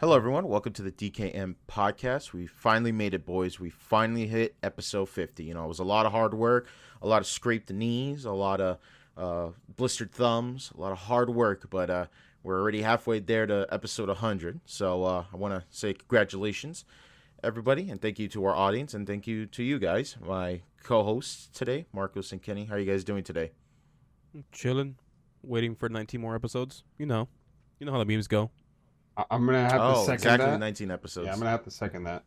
Hello, everyone. Welcome to the DKM podcast. We finally made it, boys. We finally hit episode 50. It was a lot of hard work, a lot of scraped knees, a lot of blistered thumbs, a lot of hard work, but we're already halfway there to episode 100. So I want to say congratulations, everybody, and thank you to our audience, and thank you to you guys, my co-hosts today, Marcos and Kenny. How are you guys doing today? Chilling, waiting for 19 more episodes. You know how the memes go. I'm gonna have to second exactly that. 19 episodes. Yeah, I'm gonna have to second that.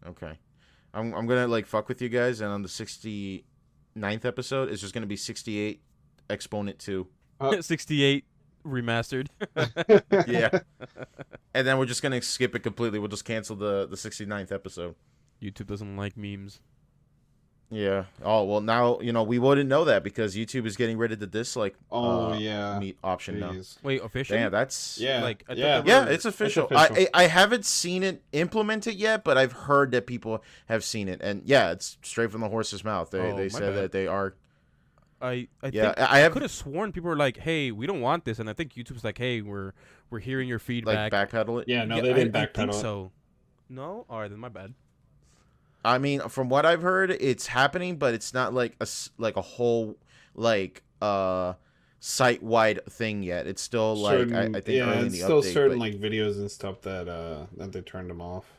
Okay. I'm gonna fuck with you guys, and on the 69th episode, it's just gonna be 68 Exponent 2. 68 remastered. Yeah. And then we're just gonna skip it completely. We'll just cancel the 69th episode. YouTube doesn't like memes. Yeah. Oh, well, now, we wouldn't know that because YouTube is getting rid of the dislike meat option now. Wait, officially? Damn, that's... Yeah. It's official. I haven't seen it implemented yet, but I've heard that people have seen it. And yeah, it's straight from the horse's mouth. They said that they are... I could have sworn people were like, hey, we don't want this. And I think YouTube's like, hey, we're hearing your feedback. Like backpedal it? Yeah, no, they didn't backpedal I think so. No? All right, then my bad. I mean, from what I've heard, it's happening, but it's not like a whole site-wide thing yet. It's still certain, I think early in the it's still update, certain videos and stuff that they turned them off.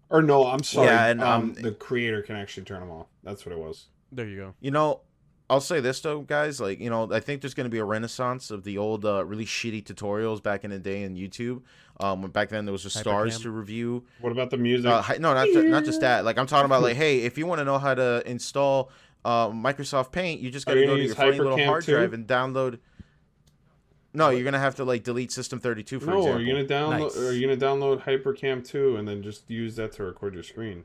Or no, I'm sorry. Yeah, and the creator can actually turn them off. That's what it was. There you go. I'll say this though, guys. I think there's going to be a renaissance of the old, really shitty tutorials back in the day in YouTube. When back then there was just stars to review. What about the music? No, not just that. I'm talking about hey, if you want to know how to install Microsoft Paint, you just got to go to your funny little hard drive and download. No, you're gonna have to delete System32 for example. Are you gonna download? Nice. Are you gonna download Hypercam 2 and then just use that to record your screen?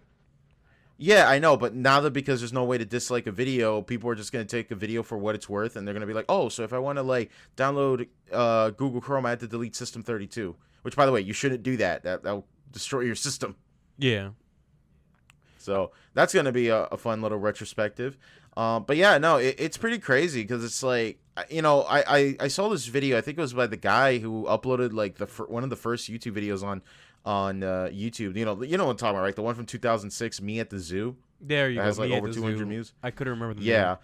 Yeah, I know, but now that because there's no way to dislike a video, people are just going to take a video for what it's worth, and they're going to be like, oh, so if I want to, download Google Chrome, I have to delete System32. Which, by the way, you shouldn't do that. That'll destroy your system. Yeah. So that's going to be a fun little retrospective. But, yeah, no, it's pretty crazy because it's I saw this video. I think it was by the guy who uploaded, one of the first YouTube videos on YouTube. You know what I'm talking about, right? The one from 2006, Me at the Zoo. There you go. Has over 200 views. I couldn't remember the name. name.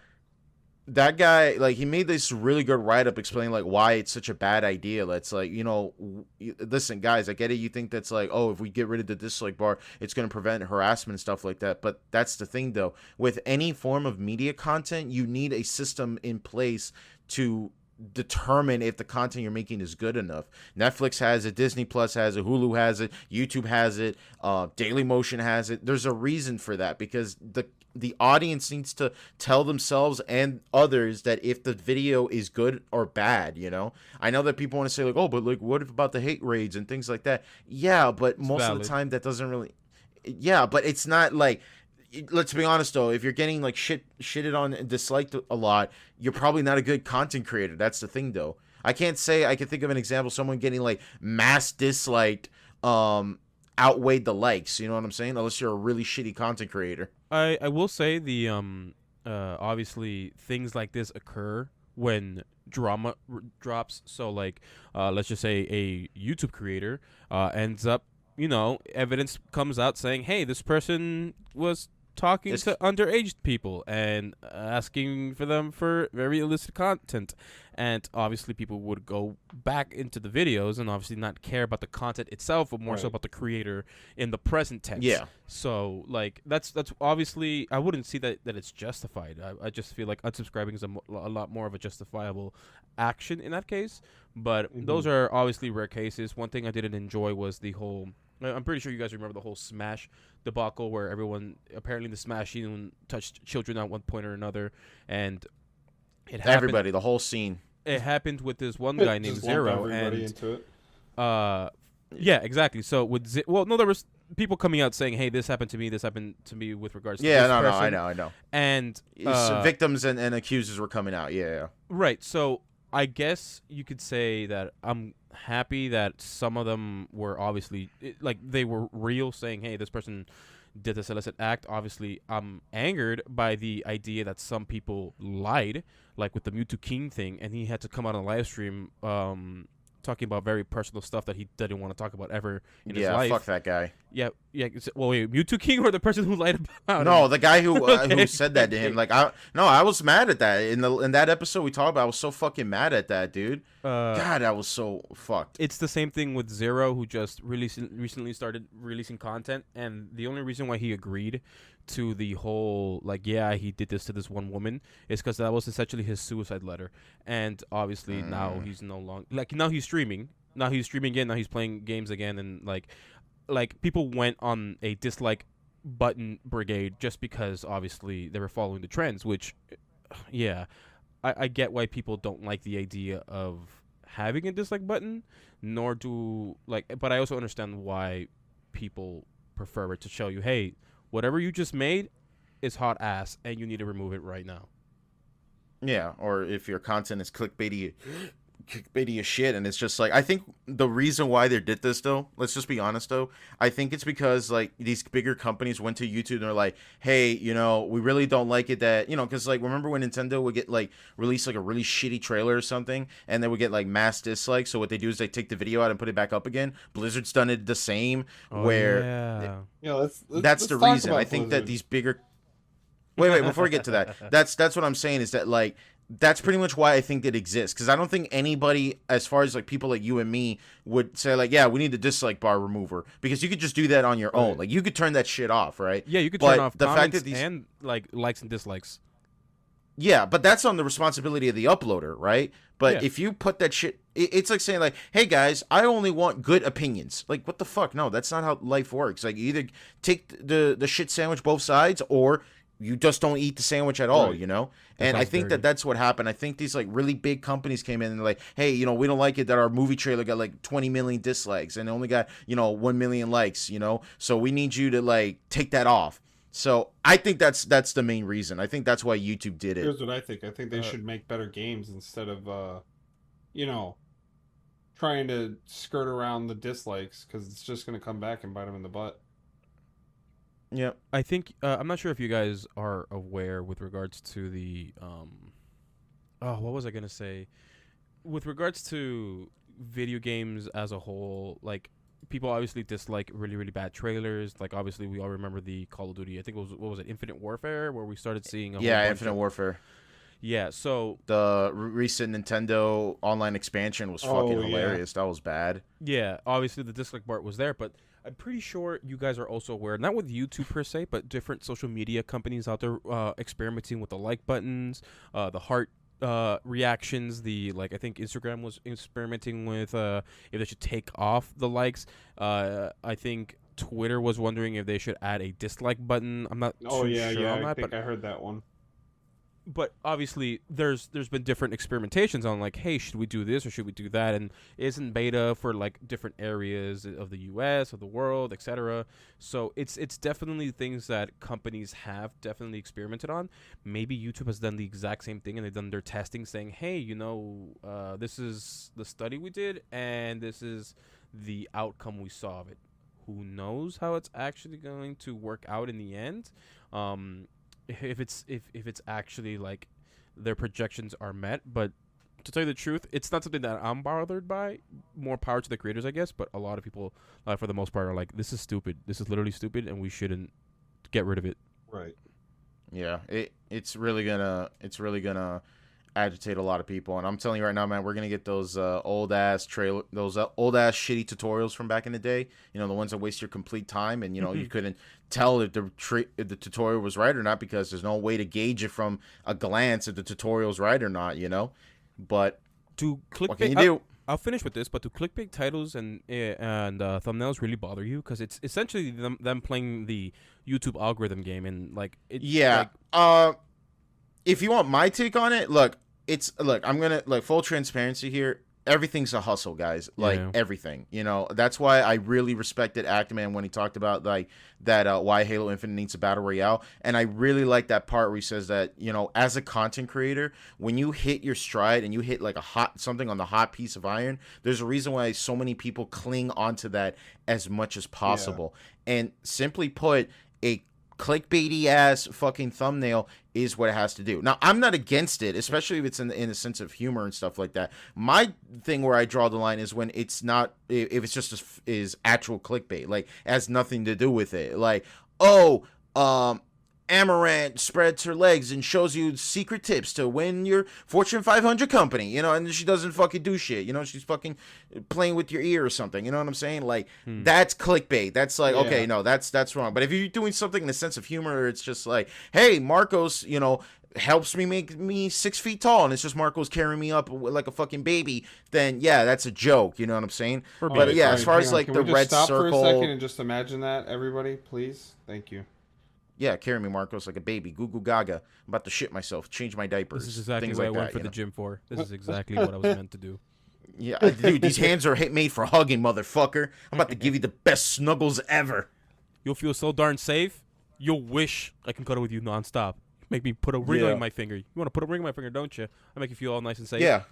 That guy, he made this really good write-up explaining, why it's such a bad idea. It's listen, guys, I get it. You think that's oh, if we get rid of the dislike bar, it's going to prevent harassment and stuff like that. But that's the thing, though. With any form of media content, you need a system in place to determine if the content you're making is good enough. Netflix has it, Disney Plus has it, Hulu has it, YouTube has it, Dailymotion has it. There's a reason for that because the audience needs to tell themselves and others that if the video is good or bad. I know that people want to say oh, but what if about the hate raids and things like that? Yeah, but it's most valid. Of the time that doesn't really. Yeah, but it's not let's be honest though, if you're getting shitted on and disliked a lot, you're probably not a good content creator. That's the thing though. I can't say I can think of an example someone getting mass disliked outweighed the likes, you know what I'm saying? Unless you're a really shitty content creator. I will say the obviously things like this occur when drama drops. So let's just say a YouTube creator ends up, evidence comes out saying, hey, this person was talking to underage people and asking for them for very illicit content, and obviously people would go back into the videos and obviously not care about the content itself, but more so about the creator in the present tense. Yeah. So that's obviously, I wouldn't see that it's justified. I just feel like unsubscribing is a lot more of a justifiable action in that case. But those are obviously rare cases. One thing I didn't enjoy was the whole. I'm pretty sure you guys remember the whole Smash debacle where everyone, apparently the Smash scene touched children at one point or another, and it happened. Everybody, the whole scene. It happened with this one guy named Zero, and into it. Yeah, exactly. So there was people coming out saying, "Hey, this happened to me. This happened to me with regards to this person." I know. And victims and accusers were coming out. Yeah. Right. So I guess you could say that I'm happy that some of them were obviously they were real, saying, "Hey, this person did this illicit act." Obviously, I'm angered by the idea that some people lied, like with the Mewtwo King thing, and he had to come out on a live stream talking about very personal stuff that he didn't want to talk about ever in his Yeah, life. fuck that guy. Yeah. Well, wait, Mewtwo King or the person who lied about No, him? the guy who Okay, who said that to him. okay. Like I was mad at that in that episode we talked about. I was so fucking mad at that dude. God, I was so fucked. It's the same thing with Zero, who just recently started releasing content, and the only reason why he agreed to the whole like, yeah, he did this to this one woman is because that was essentially his suicide letter. And obviously now he's no longer like, now he's streaming. Now he's streaming again. Now he's playing games again, and like people went on a dislike button brigade just because obviously they were following the trends. Which, yeah, I get why people don't like the idea of having a dislike button, nor do but I also understand why people prefer it to show you, hey, whatever you just made is hot ass, and you need to remove it right now. Yeah, or if your content is clickbaity as shit, and it's just like, I think the reason why they did this though, let's just be honest though, I think it's because like these bigger companies went to YouTube and they're like, hey, we really don't like it that, because like remember when Nintendo would get like release like a really shitty trailer or something, and they would get like mass dislikes. So what they do is they take the video out and put it back up again. Blizzard's done it the same, where Let's that's the talk reason about I think Blizzard. that these bigger wait before we get to that, that's what I'm saying is that like that's pretty much why I think it exists, because I don't think anybody, as far as like people like you and me, would say like, yeah, we need the dislike bar remover, because you could just do that on your own. Like you could turn that shit off, right? Yeah, you could But turn off the fact comments that these and like likes and dislikes. Yeah, but that's on the responsibility of the uploader, right? But Yeah. if you put that shit, it's like saying like, hey guys, I only want good opinions. Like, what the fuck? No, that's not how life works. Like, you either take the shit sandwich both sides, or you just don't eat the sandwich at all, Right. And I sounds think dirty. that that's what happened. I think these like really big companies came in and they're like, hey, we don't like it that our movie trailer got like 20 million dislikes and it only got 1 million likes, so we need you to like take that off. So I think that's the main reason. I think that's why YouTube did it. Here's what I think. I think they should make better games instead of, trying to skirt around the dislikes, because it's just going to come back and bite them in the butt. Yeah. I think I'm not sure if you guys are aware with regards to the what was I gonna say? With regards to video games as a whole, like people obviously dislike really, really bad trailers. Like obviously we all remember the Call of Duty, I think it was, what was it, Infinite Warfare, where we started seeing a whole bunch Infinite of, Warfare. Yeah, so The recent Nintendo online expansion was fucking yeah. hilarious. That was bad. yeah, obviously the dislike bar was there, but I'm pretty sure you guys are also aware, not with YouTube per se, but different social media companies out there experimenting with the like buttons, the heart reactions, I think Instagram was experimenting with if they should take off the likes. I think Twitter was wondering if they should add a dislike button. I'm not Oh, too yeah, sure yeah. on I that, think but I heard that one. but obviously there's been different experimentations on like, hey, should we do this or should we do that, and it's in beta for like different areas of the US, of the world, etc. So it's definitely things that companies have definitely experimented on. Maybe YouTube has done the exact same thing and they've done their testing saying, hey, this is the study we did and this is the outcome we saw of it. Who knows how it's actually going to work out in the end. If it's actually like their projections are met. But to tell you the truth, it's not something that I'm bothered by. More power to the creators, I guess, but a lot of people for the most part are like, this is stupid, this is literally stupid, and we shouldn't get rid of it. Right. Yeah, it's really gonna agitate a lot of people, and I'm telling you right now, man, we're gonna get those old ass shitty tutorials from back in the day. The ones that waste your complete time, and you couldn't tell if the tutorial was right or not, because there's no way to gauge it from a glance if the tutorial's right or not. But To what can you clickbait, do? I'll finish with this, but do clickbait titles and thumbnails really bother you? Because it's essentially them playing the YouTube algorithm game, and like Yeah. If you want my take on it, look, I'm gonna full transparency here. Everything's a hustle, guys. Everything. That's why I really respected Actman when he talked about like that why Halo Infinite needs a battle royale, and I really like that part where he says that as a content creator, when you hit your stride and you hit like something on the hot piece of iron, there's a reason why so many people cling onto that as much as possible. And simply put, a clickbaity ass fucking thumbnail is what it has to do. Now, I'm not against it, especially if it's in a sense of humor and stuff like that. My thing where I draw the line is when it's not, if it's just is actual clickbait, like has nothing to do with it. Like, oh, Amaranth spreads her legs and shows you secret tips to win your Fortune 500 company, you know, and she doesn't fucking do shit, you know, she's fucking playing with your ear or something, you know what I'm saying? Like, that's clickbait. That's like, okay, no, that's wrong. But if you're doing something in a sense of humor, it's just like, hey, Marcos, you know, helps me make me 6 feet tall, and it's just Marcos carrying me up like a fucking baby, then yeah, that's a joke, you know what I'm saying? But yeah, as far as like the red circle, for a second and just imagine that, everybody, please, thank you. Yeah, carry me, Marcos, like a baby. Goo goo gaga. I'm about to shit myself. Change my diapers. This is exactly things what like I went that, for you the know? gym for. This is exactly what I was meant to do. Yeah, dude, these hands are made for hugging, motherfucker. I'm about to give you the best snuggles ever. You'll feel so darn safe. You'll wish I can cuddle with you nonstop. Make me put a ring on my finger. You want to put a ring on my finger, don't you? I make you feel all nice and safe. Yeah.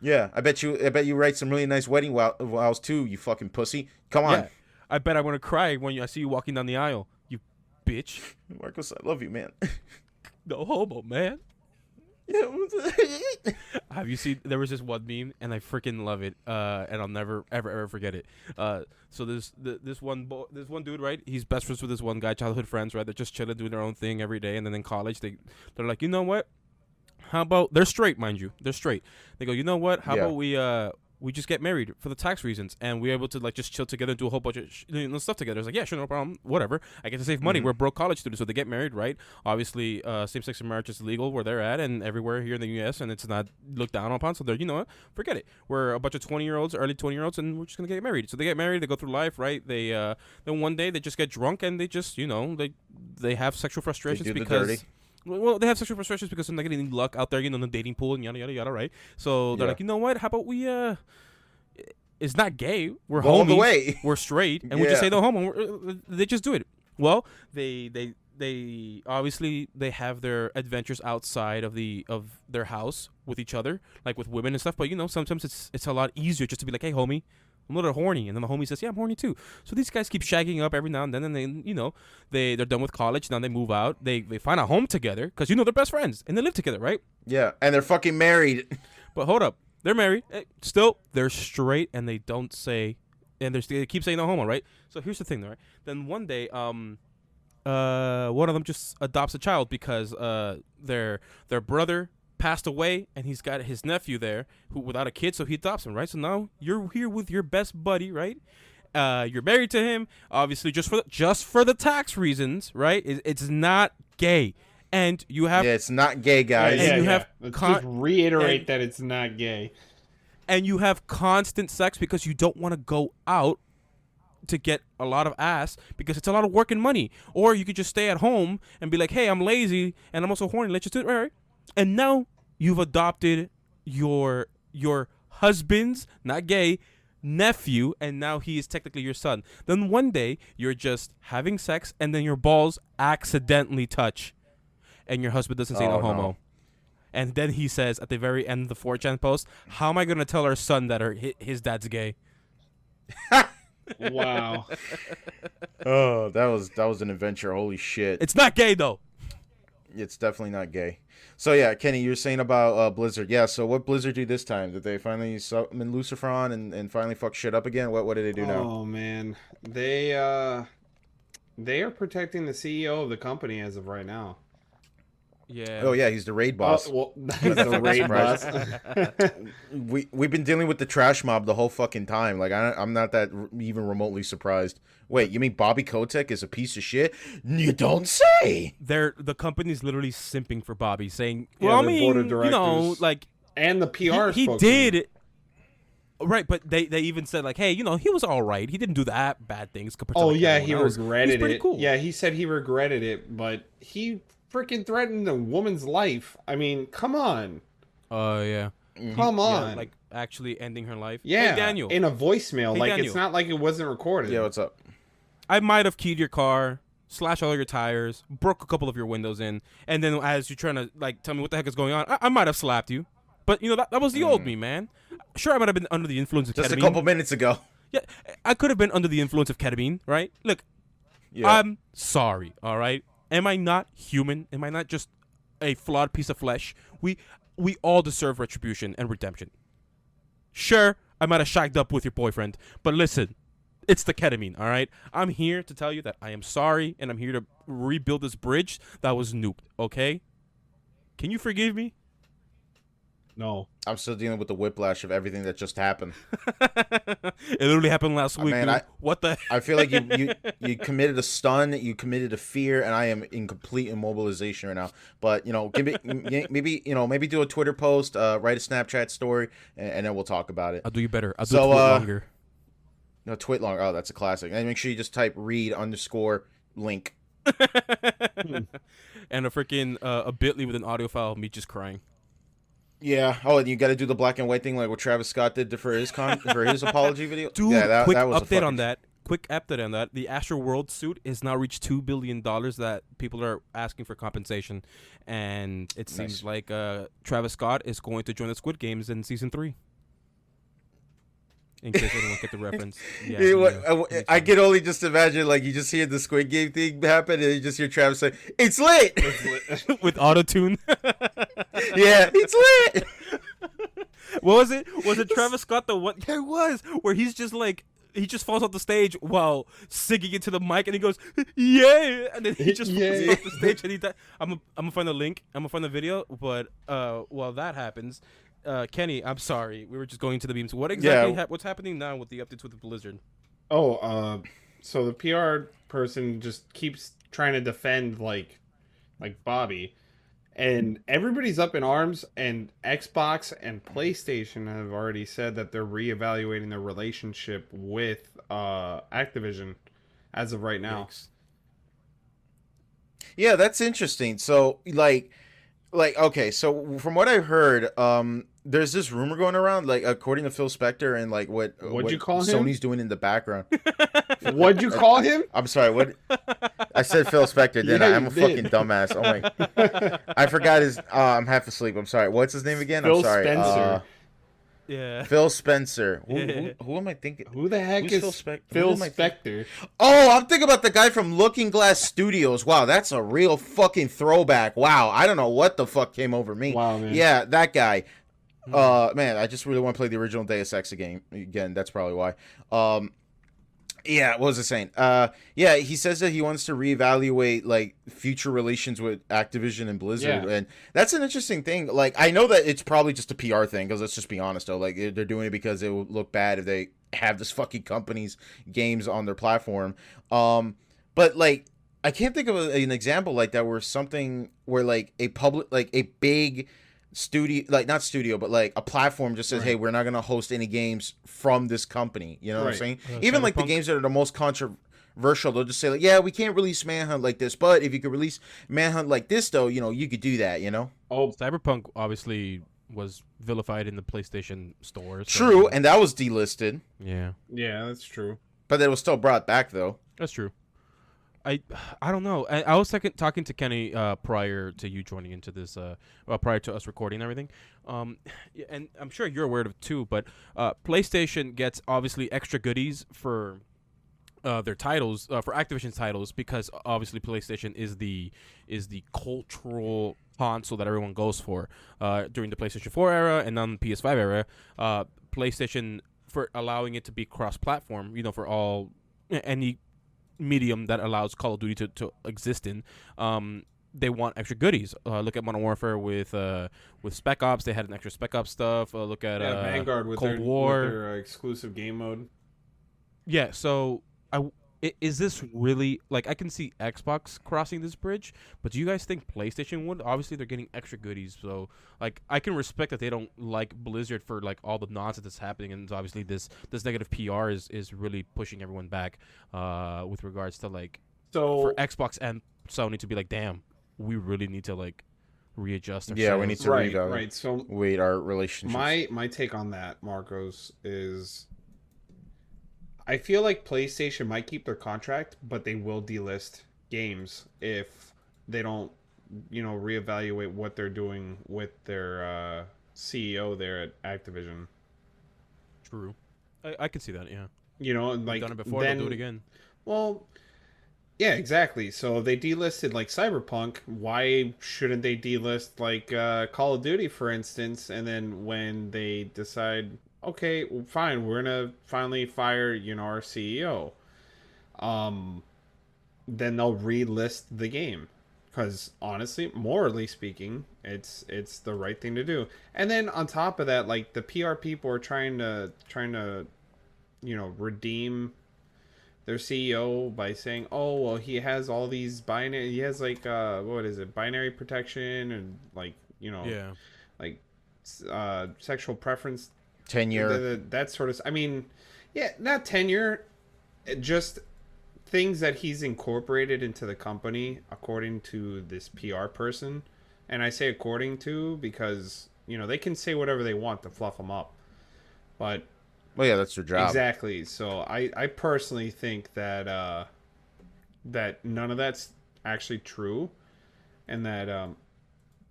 Yeah, I bet you write some really nice wedding vows too, you fucking pussy. Come on. Yeah. I bet I want to cry when I see you walking down the aisle. You bitch. Marcos, I love you, man. No homo, man. Yeah. Have you seen? There was this one meme, and I freaking love it, and I'll never ever forget it. So this one dude, right? He's best friends with this one guy, childhood friends, right? They're just chilling, doing their own thing every day, and then in college, they're like, you know what? How about they're straight, mind you, they're straight. They go, you know what? How about we just get married for the tax reasons, and we're able to like just chill together and do a whole bunch of stuff together. It's like, yeah, sure, no problem, whatever. I get to save money. We're broke college students, so they get married, right? Obviously, same-sex marriage is legal where they're at and everywhere here in the U.S., and it's not looked down upon. So they're, you know what, forget it. We're a bunch of 20-year-olds, early 20-year-olds, and we're just gonna get married. So they get married, they go through life, right? They then one day they just get drunk and they just, you know, they have sexual frustrations because. Well, they have sexual frustrations because they're not getting any luck out there, you know, in the dating pool and yada yada yada, right? So they're like, you know what? How about we it's not gay. We're homies. We're straight, and we just say no homo. They just do it. Well, they obviously they have their adventures outside of their house with each other, like with women and stuff. But you know, sometimes it's a lot easier just to be like, hey, homie, I'm a little horny, and then the homie says, yeah, I'm horny too. So these guys keep shagging up every now and then, and they, you know, they're done with college. Now they move out. They find a home together because you know they're best friends and they live together, right? Yeah, and they're fucking married. But hold up. They're married. Still, they're straight, and they don't say, and they keep saying no homo, right? So here's the thing, though, right? Then one day, one of them just adopts a child because their brother passed away, and he's got his nephew there who without a kid, so he adopts him, right? So now you're here with your best buddy, right? You're married to him, obviously, just for the tax reasons, right? It's not gay. And you have it's not gay, guys. And you have let's just reiterate that it's not gay. And you have constant sex because you don't want to go out to get a lot of ass because it's a lot of work and money. Or you could just stay at home and be like, hey, I'm lazy and I'm also horny. Let's just do it, right? And now you've adopted your husband's, not gay, nephew, and now he is technically your son. Then one day you're just having sex and then your balls accidentally touch. And your husband doesn't say no homo. No. And then he says at the very end of the 4chan post, how am I going to tell our son that his dad's gay? Wow. Oh, that was an adventure. Holy shit. It's not gay, though. It's definitely not gay. So, yeah, Kenny, you're saying about Blizzard. Yeah, so what Blizzard do this time? Did they finally summon Luciferon and finally fuck shit up again? What did they do now? Oh, man. They are protecting the CEO of the company as of right now. Yeah. Oh yeah, he's the raid boss. Well, he's the raid boss. We've been dealing with the trash mob the whole fucking time. Like I'm not that even remotely surprised. Wait, you mean Bobby Kotick is a piece of shit? You don't say. The company's literally simping for Bobby, saying, "Well, I mean, you know, like." And the PR. He did. Right, but they even said like, hey, you know, he was all right. He didn't do that bad things. Oh yeah, he regretted it. Cool. Yeah, he said he regretted it, but he freaking threatened a woman's life. I mean, come on. Yeah. Come on. Yeah, like actually ending her life. Yeah. Hey, Daniel. In a voicemail. Hey, like Daniel. It's not like it wasn't recorded. Yeah, what's up? I might have keyed your car, slashed all your tires, broke a couple of your windows in, and then as you're trying to like tell me what the heck is going on, I might have slapped you. But you know that was the old me, man. Sure, I might have been under the influence of ketamine. Just a couple minutes ago. Yeah, I could have been under the influence of ketamine, right? Look, I'm sorry, all right? Am I not human? Am I not just a flawed piece of flesh? We all deserve retribution and redemption. Sure, I might have shagged up with your boyfriend, but listen, it's the ketamine, all right? I'm here to tell you that I am sorry, and I'm here to rebuild this bridge that was nuked, okay? Can you forgive me? No. I'm still dealing with the whiplash of everything that just happened. It literally happened last week. Man, what the? I feel like you committed a stun, you committed a fear, and I am in complete immobilization right now. But maybe do a Twitter post, write a Snapchat story, and then we'll talk about it. I'll do you better. I'll do it longer. No, twit longer. Oh, that's a classic. And make sure you just type read_link. And a freaking a bit.ly with an audio file of me just crying. Yeah. Oh, and you got to do the black and white thing like what Travis Scott did for his apology video. Dude, yeah, that was update on that. Quick update on that. The Astro World suit has now reached $2 billion that people are asking for compensation, and it seems like Travis Scott is going to join the Squid Games in season 3. In case anyone get the reference. Yeah, I can only just imagine, like, you just hear the Squid Game thing happen, and you just hear Travis say, "It's lit!" It's lit. With auto-tune. Yeah, it's lit! What was it? Was it Travis Scott the one? Yeah, it was. Where he's just like, he just falls off the stage while singing into the mic, and he goes, "Yeah!" And then he just falls off the stage, and he died. I'm gonna find the link. I'm gonna find the video, but while that happens... Kenny, I'm sorry. We were just going to the beams. What exactly? What's happening now with the updates with the Blizzard? Oh, so the PR person just keeps trying to defend like Bobby, and everybody's up in arms. And Xbox and PlayStation have already said that they're reevaluating their relationship with Activision as of right now. Yeah, that's interesting. So like okay, so from what I've heard, there's this rumor going around, like according to Phil Spector and like what you call Sony's him? doing in the background. What'd you call him? I'm sorry, what? I said Phil Spector, didn't I? I'm a fucking dumbass. Oh my! I forgot his. I'm half asleep. I'm sorry. What's his name again? Phil I'm sorry. Spencer. Yeah. Phil Spencer. Who am I thinking? Who the heck is Phil Spector? Oh, I'm thinking about the guy from Looking Glass Studios. Wow, that's a real fucking throwback. Wow, I don't know what the fuck came over me. Wow, man. Yeah, that guy. Man, I just really want to play the original Deus Ex again. That's probably why. Yeah, what was I saying? Yeah, he says that he wants to reevaluate like future relations with Activision and Blizzard, and that's an interesting thing. Like, I know that it's probably just a PR thing, because let's just be honest, though. Like, they're doing it because it would look bad if they have this fucking company's games on their platform. But like, I can't think of an example like that where like a big studio, like not studio, but like a platform just says, "Hey, we're not gonna host any games from this company." You know what I'm saying? Even like the games that are the most controversial, they'll just say like, "Yeah, we can't release Manhunt like this, but if you could release Manhunt like this, though, you could do that." You know? Oh, Cyberpunk obviously was vilified in the PlayStation store. So. True, and that was delisted. Yeah, that's true. But it was still brought back, though. That's true. I don't know. I was talking to Kenny prior to you joining into this, prior to us recording and everything. And I'm sure you're aware of it too, but PlayStation gets obviously extra goodies for their titles, for Activision's titles, because obviously PlayStation is the cultural console that everyone goes for during the PlayStation 4 era and then the PS5 era. PlayStation, for allowing it to be cross-platform, for all any medium that allows Call of Duty to exist in, they want extra goodies. Look at Modern Warfare with Spec Ops. They had an extra Spec Ops stuff. Look at Vanguard with Cold War, with their exclusive game mode. Yeah, so is this really, like, I can see Xbox crossing this bridge, but do you guys think PlayStation would? Obviously, they're getting extra goodies, so like I can respect that they don't like Blizzard for like all the nonsense that's happening, and obviously this negative PR is really pushing everyone back with regards to like, so for Xbox and Sony to be like, damn, we really need to like readjust ourselves. Yeah, we need to right. So wait, our relationship. My take on that, Marcos, is I feel like PlayStation might keep their contract, but they will delist games if they don't, reevaluate what they're doing with their CEO there at Activision. True. I can see that, yeah. Like, they've done it before, they'll do it again. Well, Yeah, exactly. So if they delisted like Cyberpunk, why shouldn't they delist like Call of Duty, for instance? And then when they decide, okay, well, fine, we're gonna finally fire, our CEO, um, then they'll relist the game. Because honestly, morally speaking, it's the right thing to do. And then on top of that, like the PR people are trying to redeem their CEO by saying, "Oh, well, he has all these binary. He has like what is it? Binary protection and like Yeah. like sexual preference, Tenure. that sort of. I mean, yeah, not tenure, just things that he's incorporated into the company according to this PR person. And I say according to because they can say whatever they want to fluff them up, but Well, yeah, that's their job. exactly. So I personally think that that none of that's actually true, and that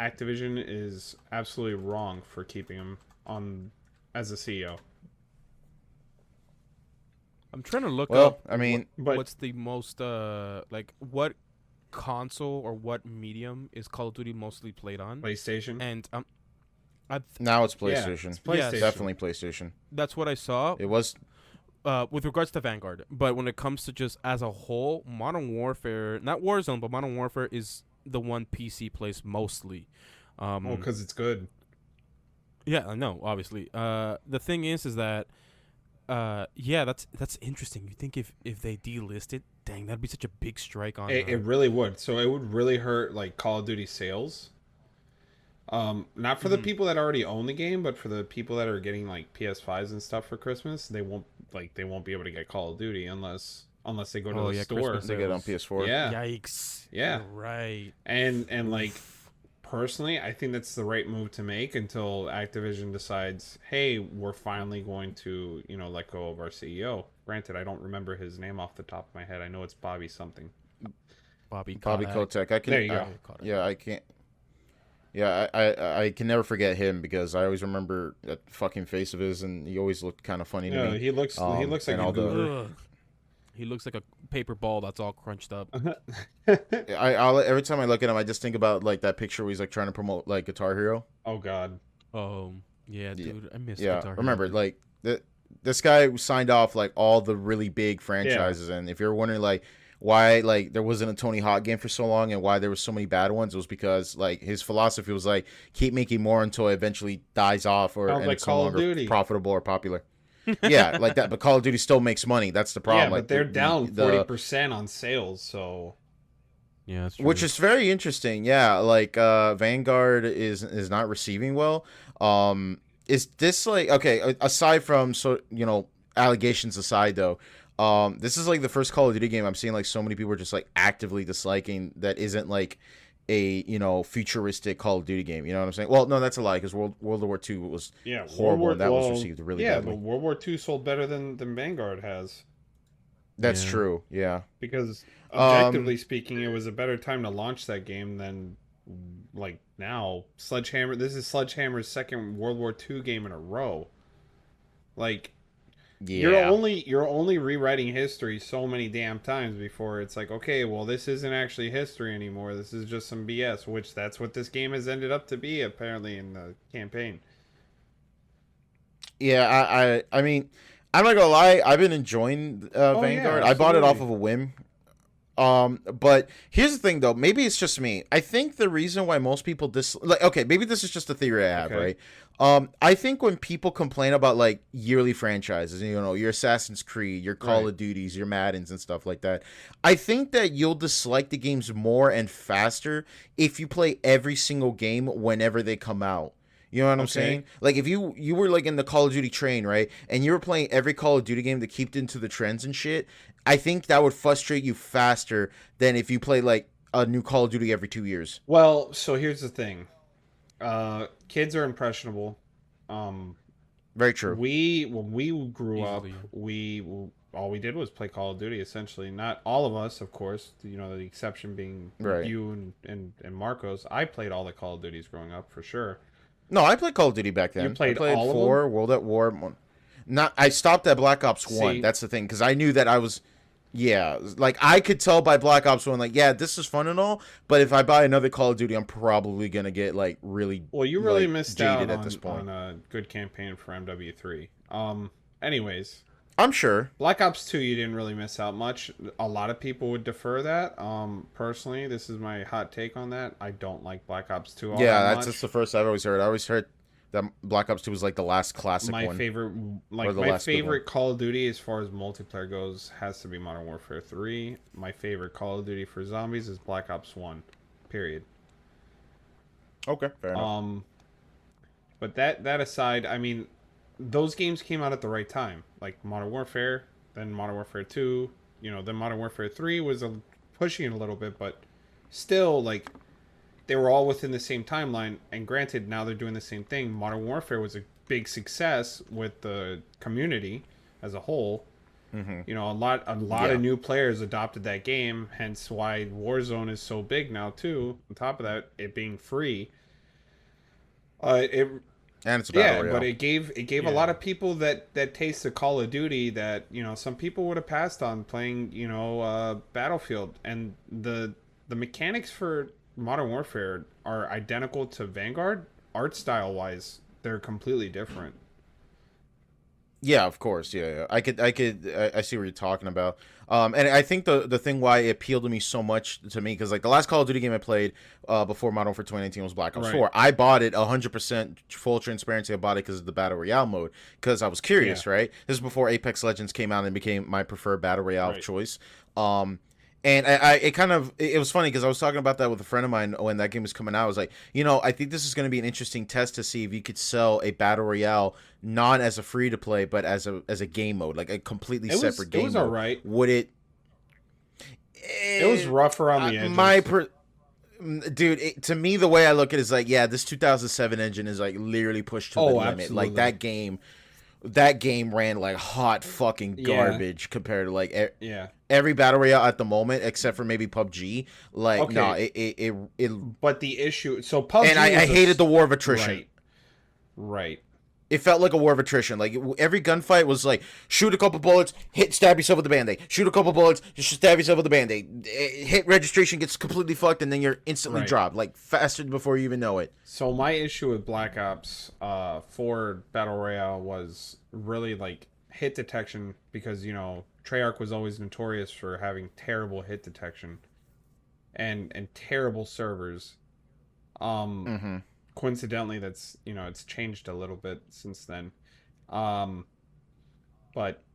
Activision is absolutely wrong for keeping him on as a CEO. I'm trying to look Well, up I mean, But what's the most like what console or what medium is Call of Duty mostly played on? PlayStation. And I now it's Yeah, PlayStation. it's PlayStation. Definitely PlayStation. that's what I saw It was. with regards to Vanguard. But when it comes to just as a whole, Modern Warfare, not Warzone, but Modern Warfare is the one PC plays mostly. Oh, because it's good. Yeah, I know, obviously. The thing is that, yeah, that's interesting. You think if they delist it, dang, that'd be such a big strike on. It really would. So it would really hurt like Call of Duty sales. Not for the people that already own the game, but for the people that are getting like PS5s and stuff for Christmas, they won't be able to get Call of Duty unless they go to the store. Christmas They get it on PS4. Yeah. Yikes. Yeah. You're right. And like personally, I think that's the right move to make until Activision decides, hey, we're finally going to, let go of our CEO. Granted, I don't remember his name off the top of my head. I know it's Bobby something. Bobby Kotick. I can. There you go. Yeah, I can't. Yeah, I can never forget him because I always remember that fucking face of his, and he always looked kind of funny to Yeah, me. he looks like and a all the- goober. Ugh. He looks like a paper ball that's all crunched up. Every time I look at him, I just think about like that picture where he's like trying to promote like Guitar Hero. Oh God. Oh, yeah, dude, I miss Yeah, Guitar Hero. remember like this guy signed off like all the really big franchises, and if you're wondering like why like there wasn't a Tony Hawk game for so long and why there was so many bad ones, it was because like his philosophy was like keep making more until it eventually dies off or Sounds and like it's no Call of longer Duty. profitable or popular. Yeah, like that. But Call of Duty still makes money. That's the problem. Yeah, like but they're down the 40% on sales, so Yeah, that's true. which is very interesting. Yeah, like Vanguard is not receiving well. Is this like okay? Aside from allegations aside though, this is like the first Call of Duty game I'm seeing like so many people are just like actively disliking that isn't like a futuristic Call of Duty game. You know what I'm saying? Well, no, that's a lie because World War II was yeah, horrible. And that was received really badly. but World War II sold better than Vanguard has. That's Yeah. true. Yeah. Because objectively speaking, it was a better time to launch that game than like now. Sledgehammer. This is Sledgehammer's second World War II game in a row. Like Yeah. you're only rewriting history so many damn times before it's like, okay, well, this isn't actually history anymore. This is just some BS, which that's what this game has ended up to be apparently in the campaign. Yeah, I mean, I'm not gonna lie. I've been enjoying Vanguard. yeah, I bought it off absolutely. of a whim. But here's the thing, though. Maybe it's just me. I think the reason why most people okay, maybe this is just a theory I have, Okay. right? I think when people complain about like yearly franchises, your Assassin's Creed, your Call Right. of Duties, your Maddens and stuff like that, I think that you'll dislike the games more and faster if you play every single game whenever they come out. You know what I'm Okay. saying? Like if you were like in the Call of Duty train, right? And you were playing every Call of Duty game to keep into the trends and shit, I think that would frustrate you faster than if you play like a new Call of Duty every 2 years. Well, so here's the thing. Kids are impressionable. Very true. When we grew up, Easily. we all we did was play Call of Duty. Essentially, not all of us, of course. The exception being Right. you and Marcos. I played all the Call of Duties growing up for sure. No, I played Call of Duty back then. You played I played all of 4, World at War. Not. I stopped at Black Ops 1. See- That's the thing because I knew that I was. Yeah, like I could tell by Black Ops 1, like, yeah, this is fun and all, but if I buy another Call of Duty, I'm probably gonna get like really Well, you really like missed jaded out at this point. on a good campaign for MW3. Anyways, I'm sure. Black Ops 2, you didn't really miss out much. A lot of people would defer that. Personally, this is my hot take on that. I don't like Black Ops 2 all Yeah, that that's much. just the first I've always heard. I always heard that Black Ops 2 was like the last classic My one. favorite, Or the my last good favorite Call of Duty as far as multiplayer goes has to be Modern Warfare 3. My favorite Call of Duty for zombies is Black Ops 1. Period. Okay, fair enough. But that aside, I mean, those games came out at the right time. Like Modern Warfare, then Modern Warfare 2, then Modern Warfare 3 was pushing it a little bit, but still, like, they were all within the same timeline. And granted, now they're doing the same thing. Modern Warfare was a big success with the community as a whole. Mm-hmm. A lot of new players adopted that game, hence why Warzone is so big now too. On top of that, it being free, it And it's a battle royale. but it gave a lot of people that taste of Call of Duty that some people would have passed on playing Battlefield, and the mechanics for Modern Warfare are identical to Vanguard. Art style wise, they're completely different. Yeah, of course. Yeah. I see what you're talking about. And I think the thing why it appealed to me so much to me, because like the last Call of Duty game I played before Modern Warfare 2019 was Black Ops 4. I bought it 100% full transparency. I bought it because of the Battle Royale mode, because I was curious, right? This is before Apex Legends came out and became my preferred Battle Royale of choice. And it was funny because I was talking about that with a friend of mine when that game was coming out. I was like, I think this is going to be an interesting test to see if you could sell a Battle Royale not as a free to play, but as a game mode, like a completely separate game mode. It was alright. Would it? It was rough around the edges. Dude, to me, the way I look at it is like, yeah, this 2007 engine is like literally pushed to the limit. Absolutely. Like that game ran like hot fucking garbage compared to like every battle royale at the moment, except for maybe PUBG. Like, no, it. But the issue, so PUBG, and I hated the war of attrition. Right. It felt like a war of attrition. Like every gunfight was like, shoot a couple bullets, stab yourself with the band-aid. Shoot a couple bullets, just stab yourself with the band-aid. Hit registration gets completely fucked, and then you're instantly dropped, like faster before you even know it. So my issue with Black Ops 4 Battle Royale was really like hit detection, because Treyarch was always notorious for having terrible hit detection and terrible servers. Coincidentally, that's it's changed a little bit since then. But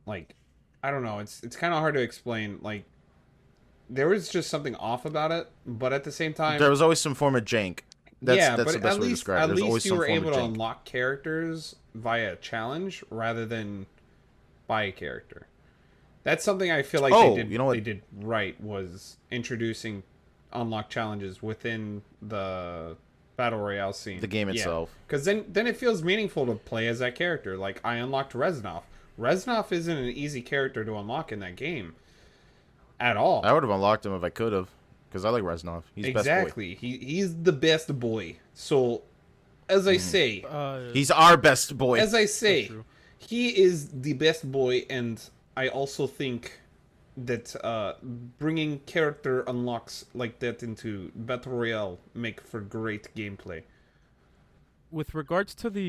like, I don't know, it's kind of hard to explain. Like, there was just something off about it, but at the same time, there was always some form of jank. That's but the best way to describe it. At There's always least you some were form able of to jank. unlock characters via challenge rather than by a character. That's something I feel like they did right, was introducing unlock challenges within the Battle Royale scene. The game itself. Because then it feels meaningful to play as that character. Like, I unlocked Reznov. Reznov isn't an easy character to unlock in that game at all. I would have unlocked him if I could have, because I like Reznov. He's exactly. Best boy. He's the best boy. So, as I say, he's our best boy. As I say, he is the best boy, and I also think that bringing character unlocks like that into Battle Royale make for great gameplay. With regards to the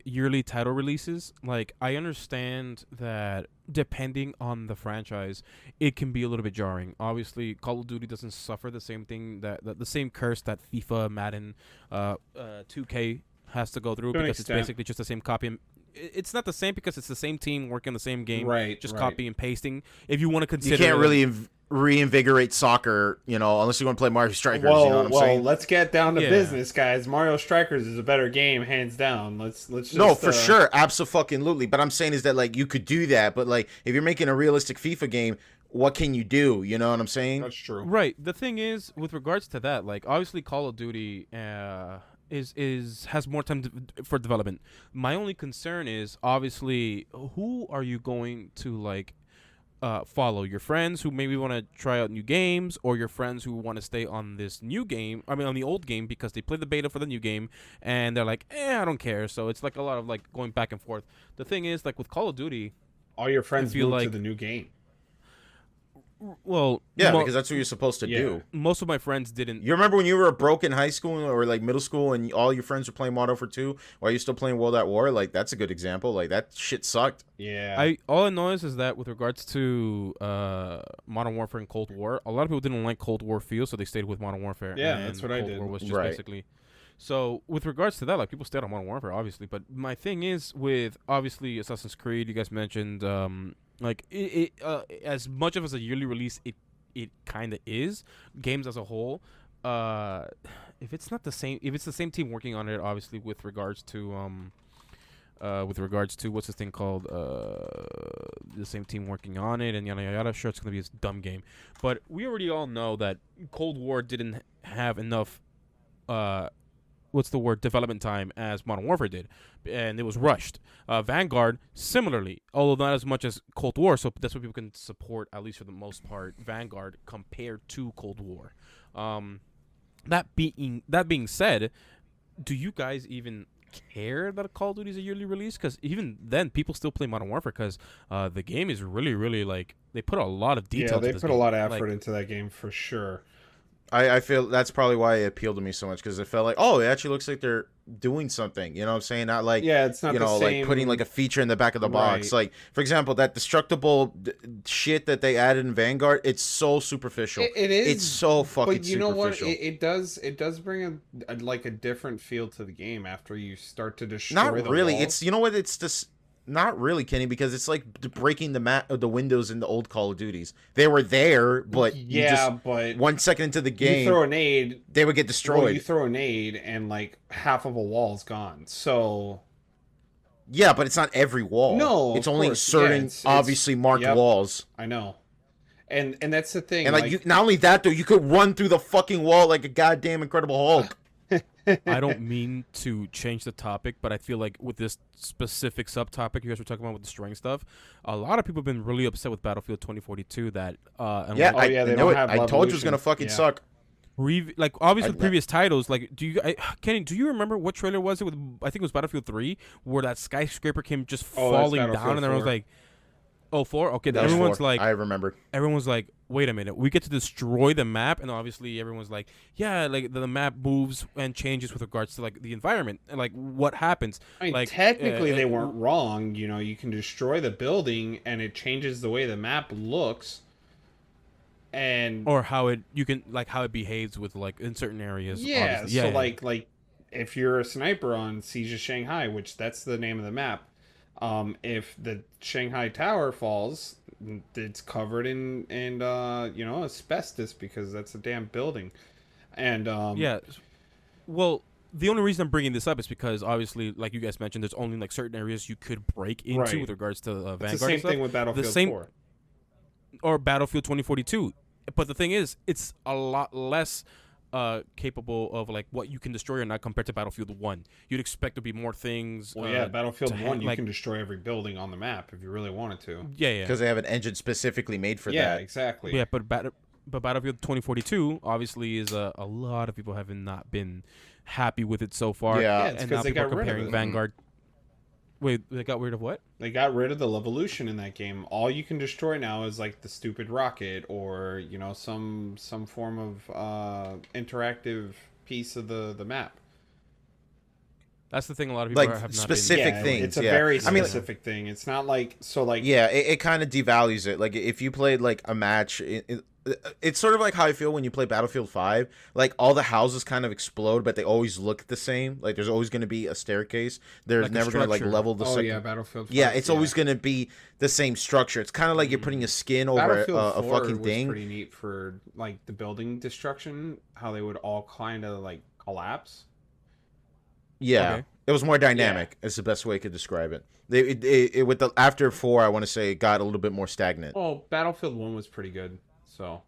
yearly title releases, like, I understand that depending on the franchise, it can be a little bit jarring. Obviously, Call of Duty doesn't suffer the same thing that the same curse that FIFA, Madden, 2K has to go through, because it's basically just the same copy. It's not the same because it's the same team working the same game, just copy and pasting. If you want to consider, you can't really reinvigorate soccer, unless you want to play Mario Strikers. You know what I'm saying? Let's get down to business, guys. Mario Strikers is a better game, hands down. Let's just, no, for sure, absolutely. But I'm saying is that, like, you could do that, but like, if you're making a realistic FIFA game, what can you do? You know what I'm saying? That's true. Right. The thing is, with regards to that, like, obviously Call of Duty has more time for development. My only concern is, obviously, who are you going to like follow? Your friends who maybe want to try out new games, or your friends who want to stay on this new game, on the old game, because they play the beta for the new game and they're like, I don't care. So it's like a lot of like going back and forth. The thing is, like, with Call of Duty, all your friends feel move like to the new game. Well, Yeah, because that's what you're supposed to do. most of my friends didn't. You remember when you were broke in high school or like middle school and all your friends were playing Modern Warfare 2 while you're still playing World at War? Like, that's a good example. Like, that shit sucked. Yeah. All I know is that with regards to Modern Warfare and Cold War, a lot of people didn't like Cold War feel, so they stayed with Modern Warfare. Yeah, and that's what I Cold did. War was just Right. basically. So with regards to that, like people stayed on Modern Warfare, obviously. But my thing is with obviously Assassin's Creed. You guys mentioned like as much of as a yearly release, it kind of is. Games as a whole, if it's not the same, if it's the same team working on it, obviously with regards to what's this thing called, the same team working on it and yada yada yada. Sure, it's gonna be a dumb game, but we already all know that Cold War didn't have enough what's the word, development time as Modern Warfare did, and it was rushed. Vanguard similarly, although not as much as Cold War, so that's what people can support, at least for the most part, Vanguard compared to Cold War. That being said, do you guys even care that Call of Duty is a yearly release? Because even then, people still play Modern Warfare because the game is really, really, like, they put a lot of detail. Yeah, they put a lot of effort like, into that game for sure. I feel that's probably why it appealed to me so much, because it felt like, oh, it actually looks like they're doing something. You know what I'm saying? Not like, yeah, it's not you know, the same... like putting like a feature in the back of the box. Right. Like, for example, that destructible shit that they added in Vanguard, it's so superficial. It is. It's so fucking But you know what? superficial. It does bring a like a different feel to the game after you start to destroy Not the really. walls. It's, you know what? It's just not really, Kenny, because it's like breaking the windows in the old Call of Duties. They were there, but but 1 second into the game, you throw a nade, they would get destroyed. Well, you throw a nade and like half of a wall's gone. So yeah, but it's not every wall. No, it's of only course. certain Yeah, it's obviously marked yep. walls. I know, and that's the thing. And like you, not only that though, you could run through the fucking wall like a goddamn Incredible Hulk. I don't mean to change the topic, but I feel like with this specific subtopic you guys were talking about with destroying stuff, a lot of people have been really upset with Battlefield 2042 that and Yeah, like, they I know don't it. have I told you it was gonna Levolution. fucking Yeah. suck. like obviously with I- previous titles, like Kenny, do you remember what trailer was it with? I think it was Battlefield 3 where that skyscraper came just Oh, that's falling down Battlefield and everyone was 4. like, "Oh, 4? Okay." That was Everyone's 4. like, I remember. everyone's like, wait a minute, we get to destroy the map, and obviously everyone's like, yeah, like the map moves and changes with regards to like the environment and like what happens. I mean, like technically they weren't wrong. You know, you can destroy the building and it changes the way the map looks. And or how it how it behaves with like in certain areas. yeah, obviously. so Yeah. like if you're a sniper on Siege of Shanghai, which that's the name of the map, if the Shanghai Tower falls, it's covered in asbestos because that's a damn building. And yeah. Well, the only reason I'm bringing this up is because obviously, like you guys mentioned, there's only like certain areas you could break into Right. with regards to Vanguard. it's the same and stuff. thing with Battlefield same- 4. Or Battlefield 2042. But the thing is, it's a lot less capable of like what you can destroy or not compared to Battlefield 1. You'd expect to be more things. Well, yeah, Battlefield to 1, you like- can destroy every building on the map if you really wanted to. Yeah. Because they have an engine specifically made for Yeah, that. exactly. Yeah, but Battlefield 2042 obviously is a lot of people have not been happy with it so far. Yeah. Yeah, it's and 'cause now they people are got rid of comparing it. Vanguard. Wait, they got rid of what? They got rid of the Levolution in that game. All you can destroy now is like the stupid rocket or, you know, some form of interactive piece of the map. That's the thing. A lot of people Like, have not specific Yeah, things, it's a yeah. very I mean, specific thing. It's not like Yeah, it kind of devalues it. Like, if you played like a match, it's sort of like how I feel when you play Battlefield 5. Like, all the houses kind of explode, but they always look the same. Like, there's always going to be a staircase. There's Like a never going to like structure. level the Battlefield 5. Yeah, it's always going to be the same structure. It's kind of like you're putting a skin over Battlefield a 4 fucking was thing. pretty neat for like the building destruction, how they would all kind of like collapse. Yeah. Okay. It was more dynamic. Is the best way I could describe it. It with the after 4, I want to say it got a little bit more stagnant. Well, Battlefield 1 was pretty good. So,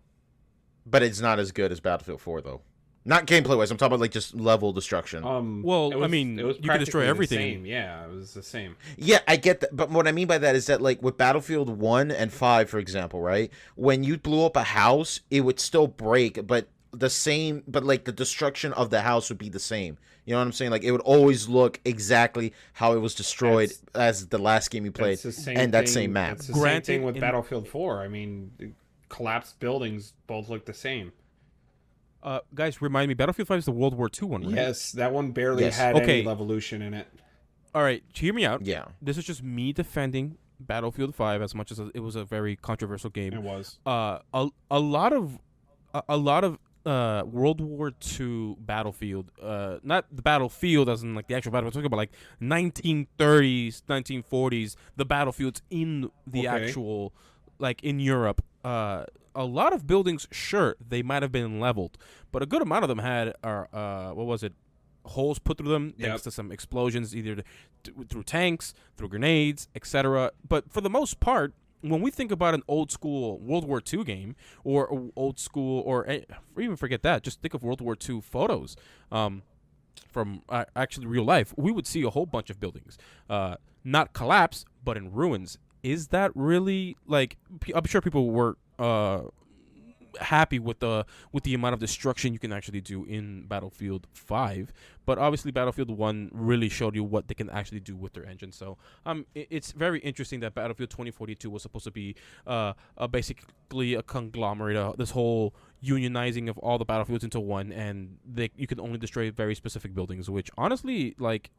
But it's not as good as Battlefield 4 though. Not gameplay wise. I'm talking about like just level destruction. Well, it I mean, it was you can destroy practically the everything. same. Yeah, it was the same. Yeah, I get that, but what I mean by that is that, like, with Battlefield 1 and 5, for example, right? When you blew up a house, it would still break, but like, the destruction of the house would be the same. You know what I'm saying? Like, it would always look exactly how it was destroyed as the last game you played, It's the same and that thing- same map. It's the Granted, same thing with in- Battlefield 4. I mean, collapsed buildings both look the same. Guys, remind me, Battlefield 5 is the World War II one, right? Yes, that one barely Yes. had Okay. any Levolution in it. All right, hear me out. Yeah. This is just me defending Battlefield 5 as much as it was a very controversial game. It was. A lot of World War II Battlefield, not the battlefield as in like the actual battle, we're talking about like 1930s, 1940s, the battlefields in the actual, like in Europe. A lot of buildings, sure, they might have been leveled, but a good amount of them had what was it? Holes put through them thanks to some explosions, either through tanks, through grenades, etc. But for the most part, when we think about an old school World War II game, or old school, or even forget that, just think of World War II photos from actually real life, we would see a whole bunch of buildings not collapse, but in ruins. Is that really, like, I'm sure people were happy with the amount of destruction you can actually do in Battlefield 5, but obviously Battlefield 1 really showed you what they can actually do with their engine. So it's very interesting that Battlefield 2042 was supposed to be basically a conglomerate of this whole unionizing of all the battlefields into one, and you can only destroy very specific buildings, which honestly, like,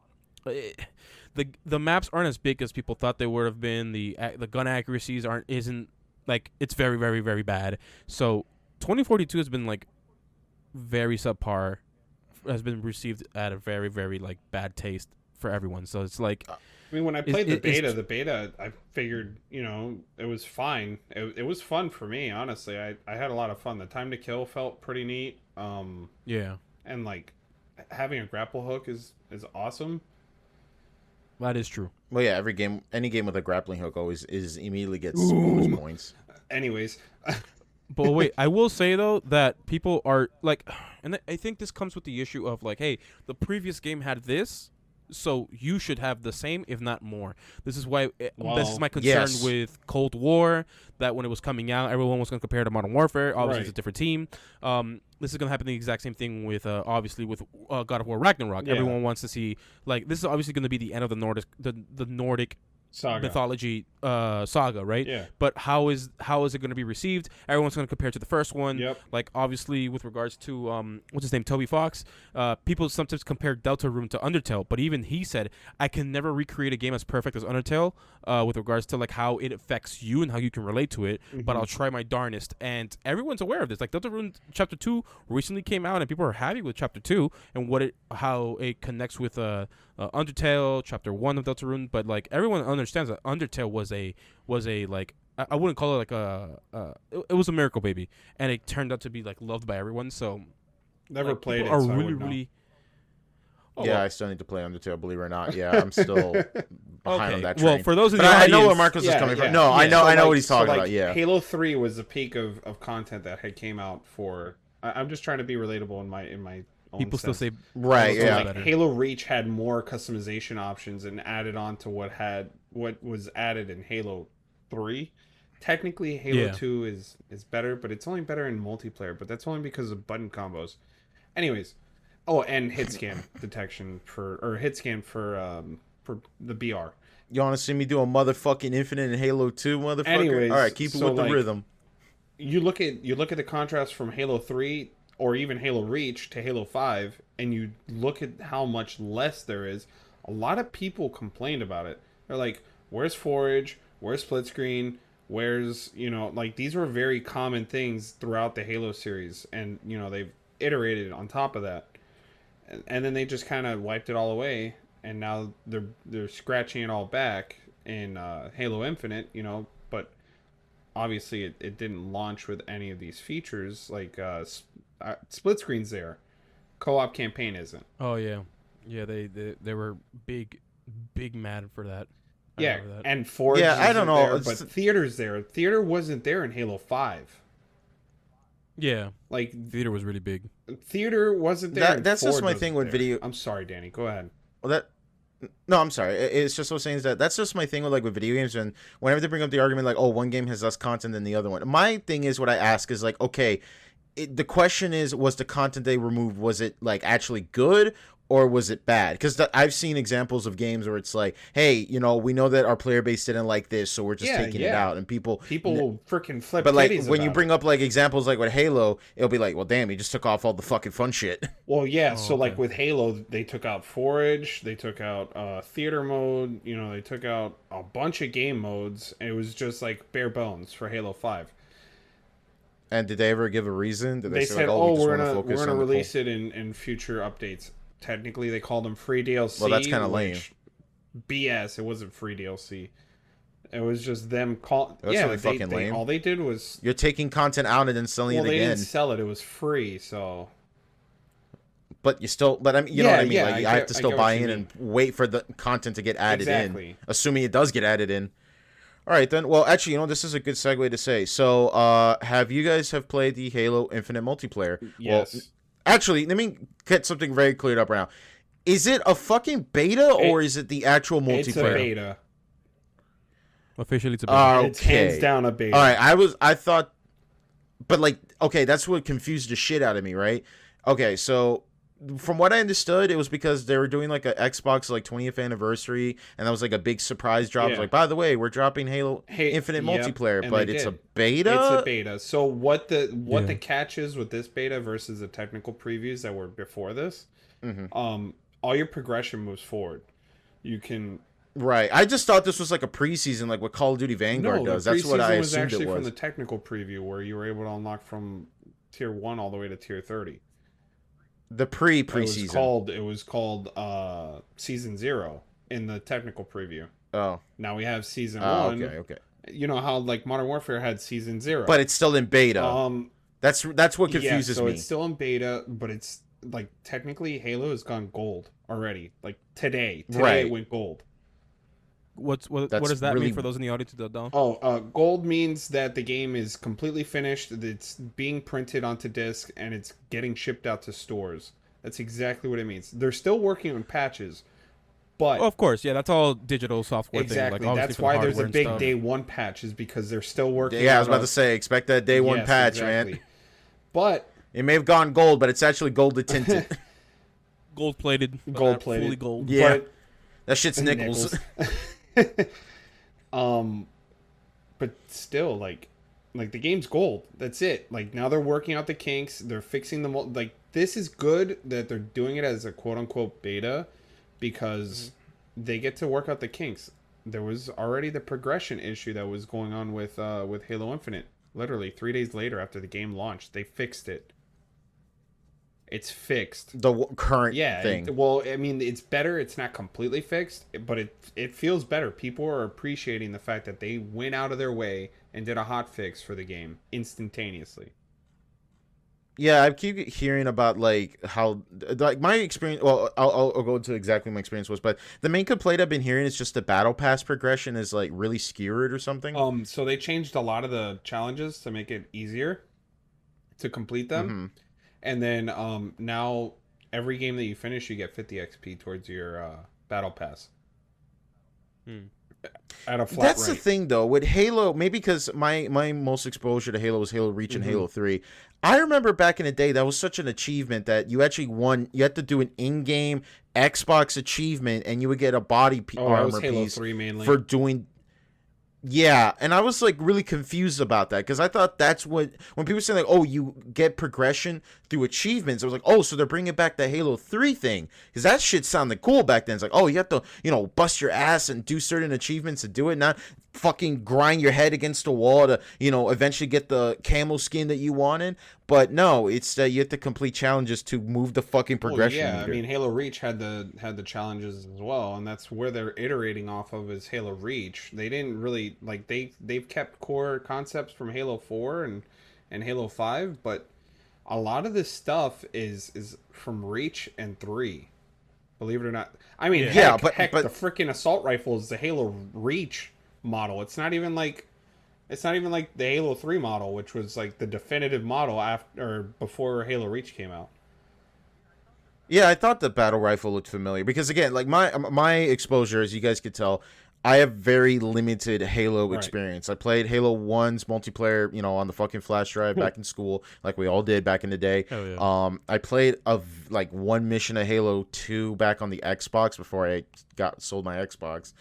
the maps aren't as big as people thought they would have been. The gun accuracies isn't like, it's very, very, very bad. So 2042 has been like very subpar, has been received at a very, very like bad taste for everyone. So it's like, I mean, when I played the beta, I figured, it was fine. It was fun for me, honestly. I had a lot of fun. The time to kill felt pretty neat. yeah, and like having a grapple hook is awesome. that is true. Well, yeah, any game with a grappling hook always immediately gets bonus points. Anyways, But wait, I will say though that people are like, and I think this comes with the issue of like, hey, the previous game had this, so you should have the same, if not more. This is why this is my concern with Cold War. That when it was coming out, everyone was going to compare it to Modern Warfare. Obviously, it's a different team. This is going to happen the exact same thing with obviously with God of War Ragnarok. Yeah. Everyone wants to see, like, this is obviously going to be the end of the Nordic saga. Mythology saga, right? Yeah. But how is it going to be received? Everyone's going to compare it to the first one. Yep. Like, obviously, with regards to what's his name, Toby Fox. People sometimes compare Deltarune to Undertale, but even he said, I can never recreate a game as perfect as Undertale with regards to like how it affects you and how you can relate to it. But I'll try my darnest, and everyone's aware of this. Like, Deltarune Chapter 2 recently came out, and people are happy with Chapter 2 and how it connects with Undertale Chapter 1 of Deltarune. But like, everyone understands that Undertale was a like, I wouldn't call it like it was a miracle baby, and it turned out to be like loved by everyone. So never like, played it. Are so really. Oh, yeah, well. I still need to play Undertale, believe it or not. Yeah, I'm still behind on that train. Well, for those of but the I audience, know where Marcos is coming from. No, I know what he's talking about. Yeah, Halo 3 was the peak of content that had came out for. I'm just trying to be relatable in my. People still say right, so yeah. Like, Halo Reach had more customization options and added on to what was added in Halo 3. Technically, Halo 2 is better, but it's only better in multiplayer. But that's only because of button combos. Anyways, and hit scan detection for the BR. You want to see me do a motherfucking infinite in Halo 2, motherfucker? Anyways, all right, keep it with the rhythm. You look at the contrast from Halo 3 or even Halo Reach to Halo 5, and you look at how much less there is. A lot of people complained about it. They're like, "Where's Forage? Where's split screen? Where's like these were very common things throughout the Halo series, and they've iterated on top of that, and then they just kind of wiped it all away, and now they're scratching it all back in Halo Infinite, but obviously it didn't launch with any of these features like split screen's there, co-op campaign isn't. Oh yeah, they were big mad for that. Yeah, and Forge. Yeah, I don't know, there, but Theater's there. Theater wasn't there in Halo 5. Yeah, like Theater was really big. Theater wasn't there. That's just my thing with video. I'm sorry, Danny. Go ahead. Well, no, I'm sorry. It's just what I'm saying is that's just my thing with like with video games, and whenever they bring up the argument like, oh, one game has less content than the other one. My thing is what I ask is like, okay, the question is, was the content they removed, was it like actually good? or was it bad? Because I've seen examples of games where it's like, hey, you know, we know that our player base didn't like this, so we're just taking it out, and people will freaking flip. But like when you bring up like examples like with Halo, it'll be like, well, damn, you just took off all the fucking fun shit. Well, yeah. So like with Halo, they took out Forage, they took out theater mode. You know, they took out a bunch of game modes. And it was just like bare bones for Halo 5. And did they ever give a reason? Did they say, said, like, "Oh, we're gonna release it in future updates." Technically, they called them free DLC. Well, that's kind of lame. BS. It wasn't free DLC. It was just them call. That's really fucking lame. All they did was you're taking content out and then selling it again. Well, they didn't sell it. It was free. So. But you still, but I mean, you know what I mean. Like I have to still buy in and wait for the content to get added in, assuming it does get added in. All right, then. Well, actually, you know, this is a good segue to say. So, have you guys played the Halo Infinite multiplayer? Yes. Well, actually, let me get something very cleared up right now. Is it a fucking beta or is it the actual multiplayer? It's a beta. Officially, it's a beta. It's hands down a beta. All right, I thought, but like, okay, that's what confused the shit out of me, right? Okay, so from what I understood, it was because they were doing like a Xbox like 20th anniversary, and that was like a big surprise drop. Yeah. It was like, by the way, we're dropping Halo Infinite multiplayer, but it's a beta. It's a beta. So what the catch is with this beta versus the technical previews that were before this, all your progression moves forward. You can. Right. I just thought this was like a preseason, like what Call of Duty Vanguard does. That's what I assumed it was. Actually from the technical preview where you were able to unlock from tier 1 all the way to tier 30. The preseason. It was called Season 0 in the technical preview. Oh. Now we have Season 1. Okay. You know how like Modern Warfare had Season 0. But it's still in beta. That's what confuses me. So it's still in beta, but it's like technically Halo has gone gold already. Like today it went gold. What does that mean for those in the audience who don't know? Gold means that the game is completely finished. It's being printed onto disc and it's getting shipped out to stores. That's exactly what it means. They're still working on patches, but of course, yeah, that's all digital software exactly. thing. Like, that's why there's a big day one patch, is because they're still working. Yeah, I was about to say, expect that day one patch, man. But it may have gone gold, but it's actually gold tinted, gold plated, fully gold. Yeah, that shit's nickels. But still, like the game's gold. That's it. Like now they're working out the kinks. They're fixing the like. This is good that they're doing it as a quote unquote beta, because they get to work out the kinks. There was already the progression issue that was going on with Halo Infinite. Literally 3 days later after the game launched, they fixed it. It's fixed. The current thing. Well, I mean, it's better. It's not completely fixed, but it feels better. People are appreciating the fact that they went out of their way and did a hot fix for the game instantaneously. Yeah, I keep hearing about like how like my experience. Well, I'll go into exactly what my experience was, but the main complaint I've been hearing is just the battle pass progression is like really skewered or something. So they changed a lot of the challenges to make it easier to complete them. And then now every game that you finish, you get 50 XP towards your battle pass. At a flat That's rate. the thing, though, with Halo. Maybe because my most exposure to Halo was Halo Reach and Halo 3. I remember back in the day that was such an achievement that you actually won. You had to do an in-game Xbox achievement, and you would get a body armor Halo piece 3 mainly. for doing. Yeah, and I was like really confused about that because I thought that's what when people say like, "Oh, you get progression through achievements," I was like, "Oh, so they're bringing back the Halo 3 thing," because that shit sounded cool back then. It's like, "Oh, you have to, bust your ass and do certain achievements to do it, not fucking grind your head against the wall to, eventually get the camo skin that you wanted." But no, it's you have to complete challenges to move the fucking progression. Well, yeah, I mean, Halo Reach had the challenges as well, and that's where they're iterating off of is Halo Reach. They didn't really like they've kept core concepts from Halo 4 and Halo 5, but a lot of this stuff is from Reach and 3. Believe it or not. I mean, heck, the freaking assault rifle is the Halo Reach model. It's not even like the Halo 3 model, which was like the definitive model after or before Halo Reach came out. Yeah, I thought the battle rifle looked familiar because again, like my exposure, as you guys could tell, I have very limited Halo Right. experience. I played Halo 1's multiplayer, on the fucking flash drive back in school, like we all did back in the day. Hell yeah. I played like one mission of Halo 2 back on the Xbox before I sold my Xbox.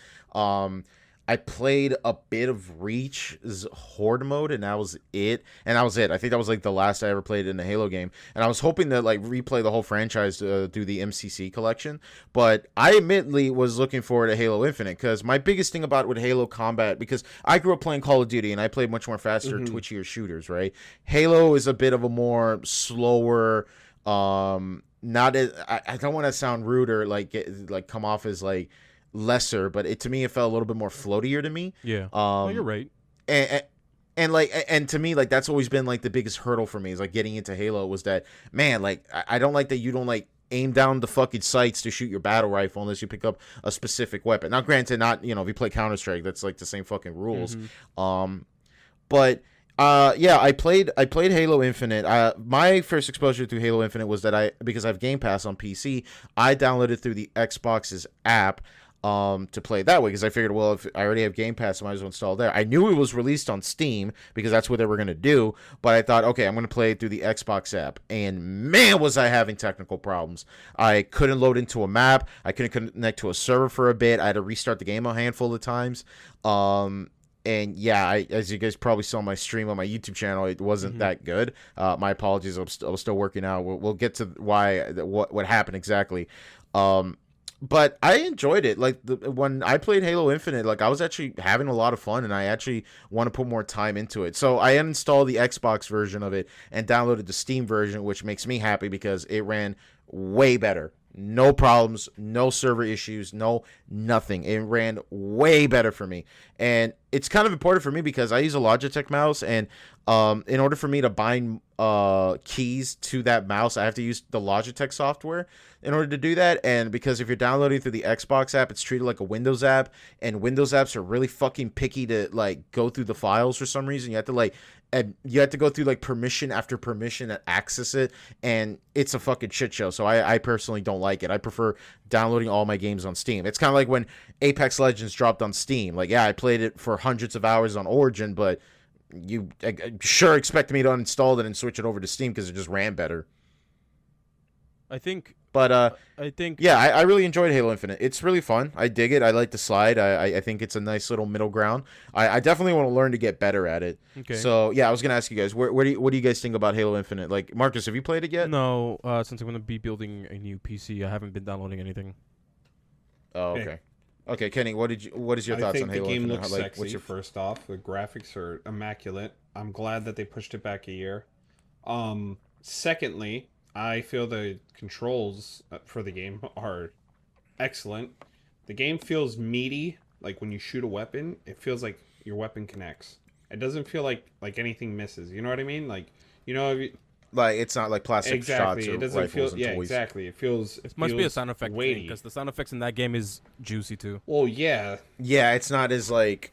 I played a bit of Reach's Horde mode, and that was it. And that was it. I think that was like the last I ever played in a Halo game. And I was hoping to like replay the whole franchise through the MCC collection. But I admittedly was looking forward to Halo Infinite, because my biggest thing about with Halo combat, because I grew up playing Call of Duty and I played much more faster, twitchier shooters, right? Halo is a bit of a more slower, not as, I don't want to sound rude or like come off as like lesser, but to me it felt a little bit more floatier to me. Yeah. No, you're right. And to me, like, that's always been like the biggest hurdle for me, is like getting into Halo, was that, man, like, I don't like that you don't like aim down the fucking sights to shoot your battle rifle unless you pick up a specific weapon. Now granted, not, if you play Counter-Strike, that's like the same fucking rules. But yeah, I played Halo Infinite. My first exposure to Halo Infinite was that because I have Game Pass on PC, I downloaded through the Xbox's app to play it that way, because I figured, well, if I already have Game Pass, I might as well install there. I knew it was released on Steam because that's what they were going to do, but I thought, okay, I'm going to play it through the Xbox app, and man, was I having technical problems. I couldn't load into a map. I couldn't connect to a server for a bit. I had to restart the game a handful of times. And yeah, as you guys probably saw my stream on my YouTube channel, it wasn't that good. My apologies. I was still working out. We'll get to what happened exactly. But I enjoyed it. Like when I played Halo Infinite, like I was actually having a lot of fun, and I actually want to put more time into it. So I uninstalled the Xbox version of it and downloaded the Steam version, which makes me happy because it ran way better. No problems, no server issues, nothing. It ran way better for me. And it's kind of important for me because I use a Logitech mouse, and in order for me to bind keys to that mouse, I have to use the Logitech software in order to do that. And because if you're downloading through the Xbox app, it's treated like a Windows app, and Windows apps are really fucking picky to like go through the files for some reason. You have to go through like permission after permission to access it, and it's a fucking shit show. So I personally don't like it. I prefer downloading all my games on Steam. It's kind of like when Apex Legends dropped on Steam. Like, yeah, I played it for hundreds of hours on Origin, but you sure expect me to uninstall it and switch it over to Steam because it just ran better. I think. Yeah, I really enjoyed Halo Infinite. It's really fun. I dig it. I like the slide. I think it's a nice little middle ground. I definitely want to learn to get better at it. Okay. So yeah, I was gonna ask you guys, what do you guys think about Halo Infinite? Like, Marcus, have you played it yet? No, since I'm gonna be building a new PC, I haven't been downloading anything. Oh, okay. Okay, Kenny, what is your thoughts on Halo Infinite? I think the game looks Like, sexy. First off, the graphics are immaculate. I'm glad that they pushed it back a year. Secondly, I feel the controls for the game are excellent. The game feels meaty. Like when you shoot a weapon, it feels like your weapon connects. It doesn't feel like anything misses. You know what I mean? Like, like it's not like plastic shots or it doesn't rifles feel, and toys. Exactly. It must be a sound effect weighty. because the sound effects in that game is juicy too. Well, yeah. Yeah, it's not as like.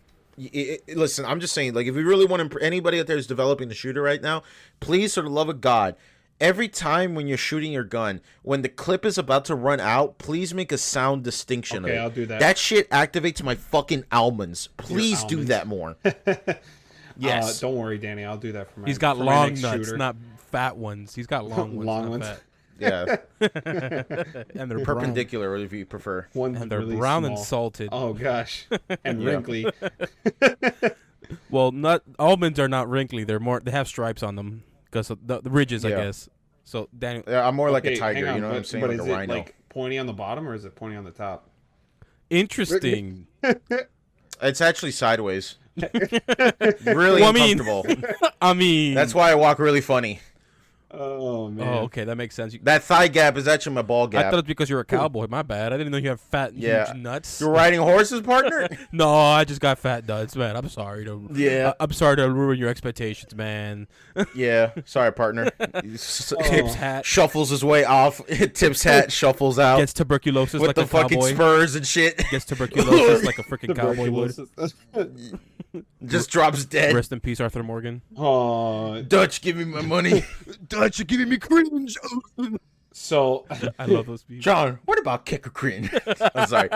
Listen, I'm just saying, like, if we really want to, anybody out there who's developing the shooter right now, please, for the love of God, every time when you're shooting your gun, when the clip is about to run out, please make a sound distinction. Okay, of it. I'll do that. That shit activates my fucking almonds. Please do that more. Yes. Don't worry, Danny. I'll do that for my. He's got for my long next nuts, shooter. not fat ones. He's got long ones, Long not ones. fat. Yeah. And they're Perpendicular, if you prefer. One's and they're really brown small. and salted. Oh gosh, and Yeah. wrinkly. Well, almonds are not wrinkly. They have stripes on them because of the ridges, I Yeah. guess. So Daniel, Yeah, I'm more like a Okay, tiger, hang on, you know what but, I'm saying? But Like is a it rhino. like pointy on the bottom or is it pointy on the top? interesting. It's actually sideways. Really Well, I mean- uncomfortable. I mean, That's why I walk really funny. Oh man. Oh, okay, that makes sense. That thigh gap is actually my ball I gap. thought it's because you're a cowboy. My bad. I didn't know you have fat, Yeah. huge nuts. You're riding horses, partner? No, I just got fat nuts, man. I'm sorry Yeah. I'm sorry to ruin your expectations, man. Yeah. Sorry, partner. Tips hat Shuffles his way off. Tips hat, shuffles out. gets tuberculosis With like the a fucking cowboy. spurs and shit. Gets tuberculosis like a freaking cowboy would. Tuberculosis. Just drops dead. Rest in peace, Arthur Morgan. Oh, Dutch, give me my money. Dutch, you're giving me cringe. So I love those people. John, what about Kikakrin? I'm sorry.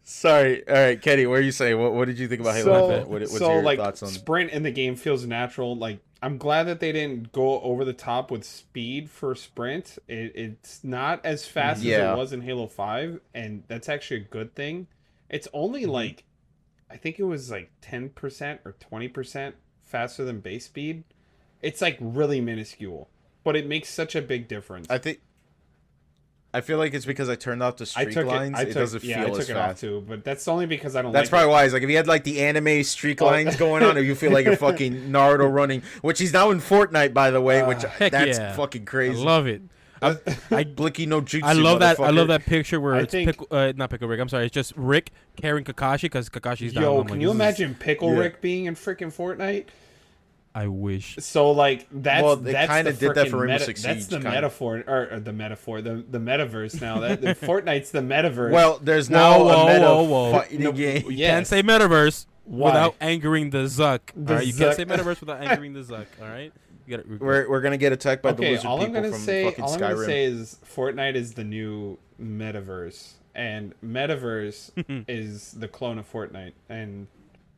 Sorry. All right, Kenny, what are you saying? What did you think about Halo Infinite? What's your thoughts on sprint in the game feels natural. Like, I'm glad that they didn't go over the top with speed for sprint. It's not as fast as it was in Halo 5, and that's actually a good thing. It's only like, I think it was like 10% or 20% faster than base speed. It's like really minuscule, but it makes such a big difference. I feel like it's because I turned off the streak lines. It doesn't feel as fast. It off too, but that's only because I don't. That's probably why. It's like if you had like the anime streak lines going on, or you feel like you're fucking Naruto running, which he's now in Fortnite, by the way. Which that's fucking crazy. I love it. I Blicky no jutsu. I love that. I love that picture where it's not Pickle Rick. I'm sorry. It's just Rick carrying Kakashi because Kakashi's down. Yo, can you imagine Pickle Rick being in freaking Fortnite? I wish. So like that's they kind of did that for Rainbow Six Siege. That's the metaphor, or the metaverse now. That Fortnite's the metaverse. Well, there's now a fighting game. You can't say metaverse without angering the Zuck. All right, you can't say metaverse without angering the Zuck. All right, you gotta, we're gonna get attacked by the lizard people from fucking Skyrim. All I'm gonna say is Fortnite is the new metaverse, and metaverse is the clone of Fortnite, and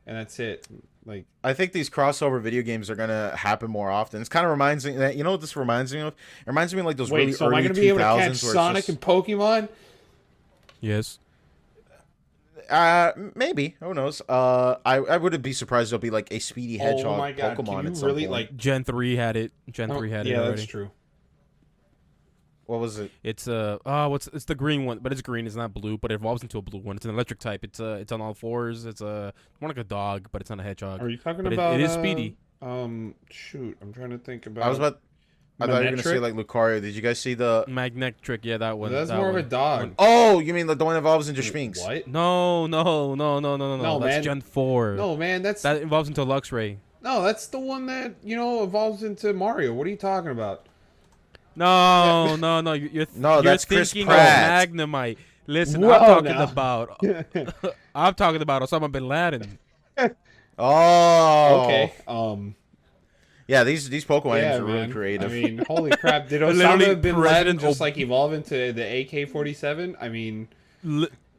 that's it. Like, I think these crossover video games are gonna happen more often. It kind of reminds me that, you know what this reminds me of? It reminds me of like those really so early 2000s. Am I gonna be able to catch Sonic and Pokemon? Yes. Maybe. Who knows? I wouldn't be surprised there'll be like a Speedy Hedgehog oh my God. Pokemon at some really point. like Gen 3 had it. Gen 3 had it already. Yeah, that's true. What was it? It's it's the green one, but it's green. It's not blue, but it evolves into a blue one. It's an electric type. It's on all fours. It's more like a dog, but it's not a hedgehog. Are you talking but about? It is speedy. Shoot, I'm trying to think about. I thought you were gonna say like Lucario. Did you guys see the Magnetric? Yeah, that one. That's that more one. of a dog. Oh, you mean the one that evolves into Sphinx? What? No. That's man. Gen 4. No, man, that evolves into Luxray. No, that's the one that evolves into Mario. What are you talking about? No. You're that's Chris thinking of Pratt. Magnemite. Listen, Whoa, I'm talking about Osama bin Laden. Oh, okay. Yeah, these Pokemon names are really creative. I mean, holy crap! Did Osama bin Laden just like evolve into the AK-47? I mean,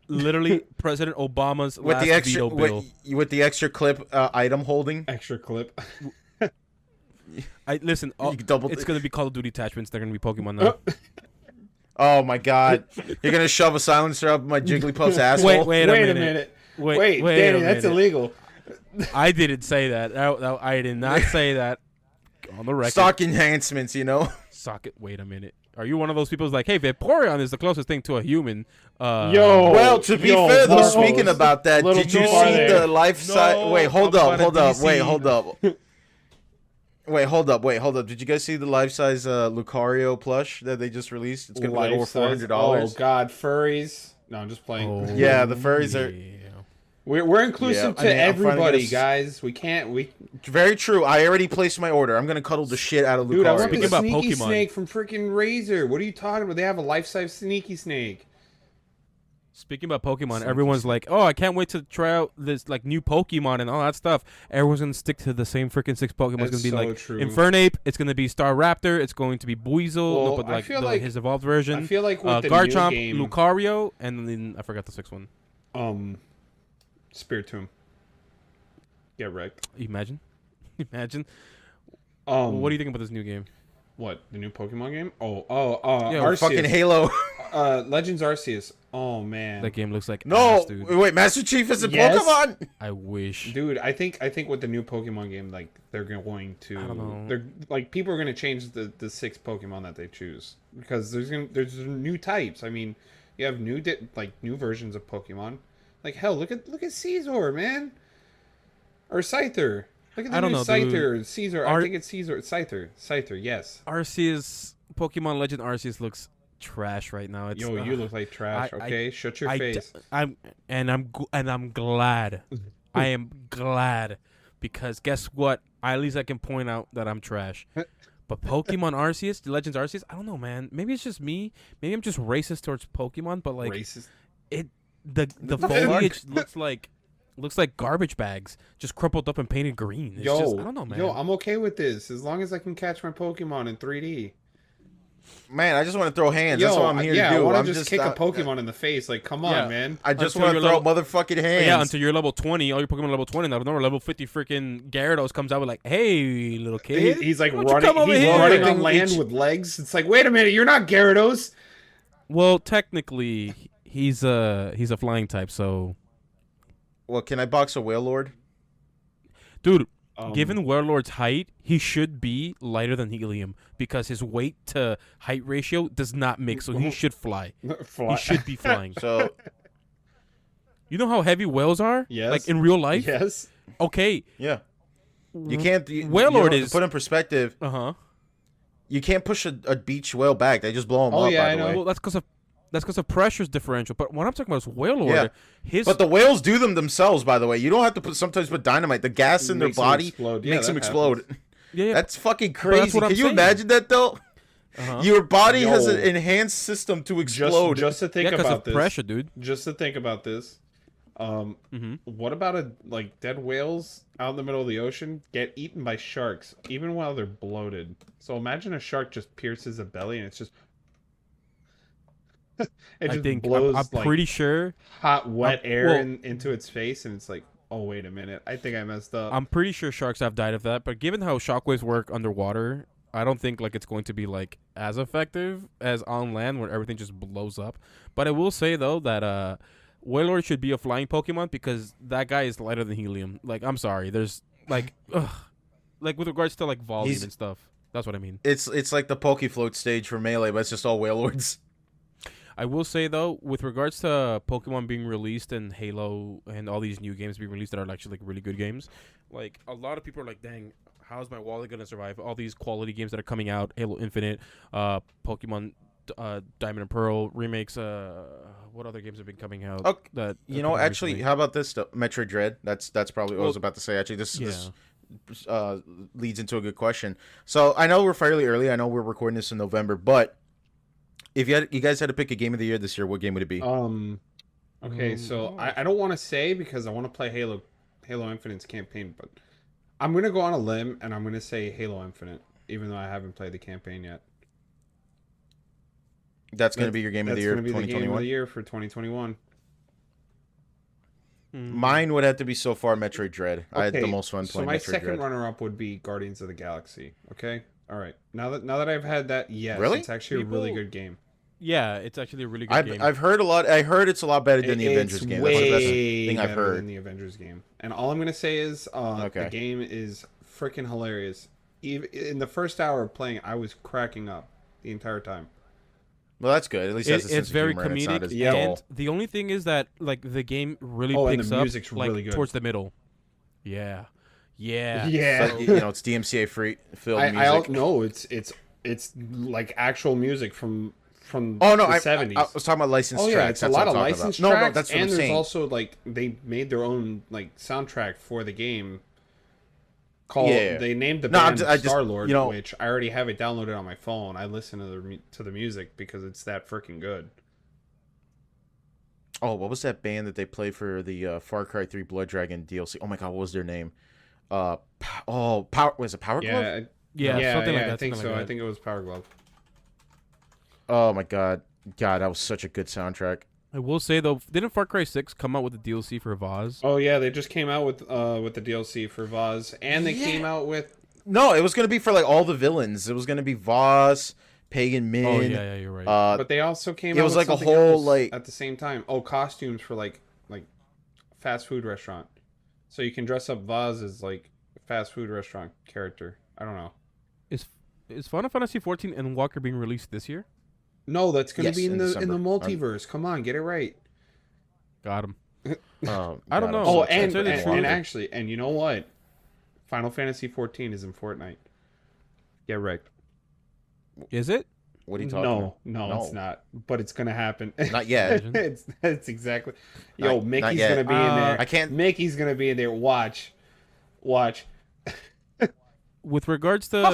literally President Obama's with last the extra veto bill. with the extra clip item holding. Extra clip. Listen. It's gonna be Call of Duty attachments. They're gonna be Pokemon now. Oh my God! You're gonna shove a silencer up my Jigglypuff's asshole? Wait a minute. Wait, Danny, that's illegal. I didn't say that. I did not say that. On the record. Stock enhancements, Socket. Wait a minute. Are you one of those people who's like, hey, Vaporeon is the closest thing to a human? Well, to be fair, though, speaking about that, did you see the life size? Wait, hold up. Did you guys see the life size Lucario plush that they just released? It's gonna be like over $400. Oh God, furries! No, I'm just playing. Oh, yeah, the furries are. We're inclusive to everybody, guys. We can't. Very true. I already placed my order. I'm gonna cuddle the shit out of Lucario. Dude, I want Speaking the about sneaky Pokemon. snake from freaking Razer. What are you talking about? They have a life-size sneaky snake. Speaking about Pokemon, everyone's like, "Oh, I can't wait to try out this like new Pokemon and all that stuff." Everyone's gonna stick to the same freaking 6 Pokemon. It's gonna be like Infernape. It's gonna be Staraptor. It's going to be Buizel, but like his evolved version. I feel like with the Garchomp, new game, Lucario, and then I forgot the 6th one. Spiritomb. Get wrecked. Imagine. What do you think about this new game? What, the new Pokemon game? Yeah, Arceus. Fucking Halo. Legends Arceus. Oh man, that game looks like no. ass, dude. Wait, Master Chief is a Pokemon. I wish, dude. I think with the new Pokemon game, like they're going to. I don't know. They're like people are going to change the 6 Pokemon that they choose because there's new types. I mean, you have new versions of Pokemon. Like hell, look at Caesar, man, or Scyther. Look at the new Scyther, Caesar. I think it's Caesar. Scyther. Yes. Arceus, Pokemon Legend Arceus looks trash right now. It's, you look like trash. Okay, shut your face. I'm glad. I am glad because guess what? At least I can point out that I'm trash. But Pokemon Arceus, the Legends Arceus, I don't know, man. Maybe it's just me. Maybe I'm just racist towards Pokemon. But like, racist. The foliage looks like looks like garbage bags, just crumpled up and painted green. It's just, I don't know, man. Yo, I'm okay with this as long as I can catch my Pokemon in 3D. Man, I just want to throw hands. That's what I'm here to do. I want to to just kick a Pokemon in the face. Like, come on, man. I just want to throw motherfucking hands. Yeah, until you're level 20, all your Pokemon are level 20. Now, level 50 freaking Gyarados comes out with like, hey, little kid. He's like running. He's running on land with legs. It's like, wait a minute, you're not Gyarados. Well, technically, he's a flying type, so. Well, can I box a Wailord? Dude, given Wailord's height, he should be lighter than Helium because his weight to height ratio does not mix, so he should fly. He should be flying. So, you know how heavy whales are? Yes. Like in real life? Yes. Okay. Yeah. You can't. Wailord is. To put in perspective. You can't push a beach whale back. They just blow them up. Yeah, by I the know. way. Well, that's because of pressure's differential. But what I'm talking about is Wailord. Yeah. But the whales do them themselves, by the way. You don't have to sometimes put dynamite. The gas in their body makes them explode. Yeah. That's fucking crazy. Can you imagine that, though? Your body has an enhanced system to explode. Just to think about this. Pressure, dude. Just to think about this. What about dead whales out in the middle of the ocean get eaten by sharks even while they're bloated? So imagine a shark just pierces a belly and it's just blows. I'm pretty sure hot wet air into its face, and it's like, oh wait a minute, I think I messed up. I'm pretty sure sharks have died of that, but given how shockwaves work underwater, I don't think like it's going to be like as effective as on land where everything just blows up. But I will say though that Wailord should be a flying Pokemon because that guy is lighter than Helium. Like, I'm sorry, there's like with regards to like volume and stuff. That's what I mean. It's like the Pokefloat stage for Melee, but it's just all Wailords. I will say though, with regards to Pokemon being released and Halo and all these new games being released that are actually like really good games, like a lot of people are like, dang, how's my wallet gonna survive all these quality games that are coming out? Halo Infinite, Pokemon Diamond and Pearl remakes. What other games have been coming out? Okay. That Actually, recently? how about this stuff? Metroid Dread. That's probably what I was about to say. Actually, this leads into a good question. So I know we're fairly early. I know we're recording this in November, but if you guys had to pick a game of the year this year, what game would it be? Okay, so I don't want to say because I want to play Halo Infinite's campaign, but I'm gonna go on a limb and I'm gonna say Halo Infinite, even though I haven't played the campaign yet. That's gonna be your game of the year, 2021. The game of the year for 2021. Mine would have to be so far Metroid Dread. I had the most fun playing Metroid Dread. So my second runner-up would be Guardians of the Galaxy. Okay, all right. Now that I've had that, yes, really? It's actually a really good game. Yeah, it's actually a really good game. I've heard a lot. I heard it's a lot better than the Avengers game. That's the best thing I've heard. Than the Avengers game. And all I'm gonna say is, the game is freaking hilarious. Even in the first hour of playing, I was cracking up the entire time. Well, that's good. At least it's very comedic. And the only thing is that like the game really picks up really good towards the middle. Yeah. So, it's DMCA free film music. No, it's like actual music from the 70s. I was talking about licensed tracks. Yeah, it's a lot of licensed tracks. No, that's what I'm saying. And there's also like they made their own like soundtrack for the game. They named the band Star-Lord, which I already have it downloaded on my phone. I listen to the music because it's that freaking good. Oh, what was that band that they played for the Far Cry 3 Blood Dragon DLC? Oh my god, what was their name? Was it Power Glove? Yeah, something like that. I think so. I think it was Power Glove. Oh my god, that was such a good soundtrack. I will say though, didn't Far Cry 6 come out with the DLC for Vaz? Oh yeah, they just came out with the DLC for Vaz, and they came out with. No, it was gonna be for like all the villains. It was gonna be Vaz, Pagan Min. Oh yeah, you're right. But they also came out. It was with like a whole like at the same time. Oh, costumes for like fast food restaurant, so you can dress up Vaz as like a fast food restaurant character. I don't know. Is Final Fantasy 14 and Walker being released this year? No, that's going to be in the multiverse. Come on, get it right. Got him. I don't know. Oh, and actually, and you know what? Final Fantasy 14 is in Fortnite. Get right. Is it? What are you talking about? No, it's not. But it's going to happen. Not yet. it's exactly. Yo, Mickey's going to be in there. Mickey's going to be in there. Watch. With regards to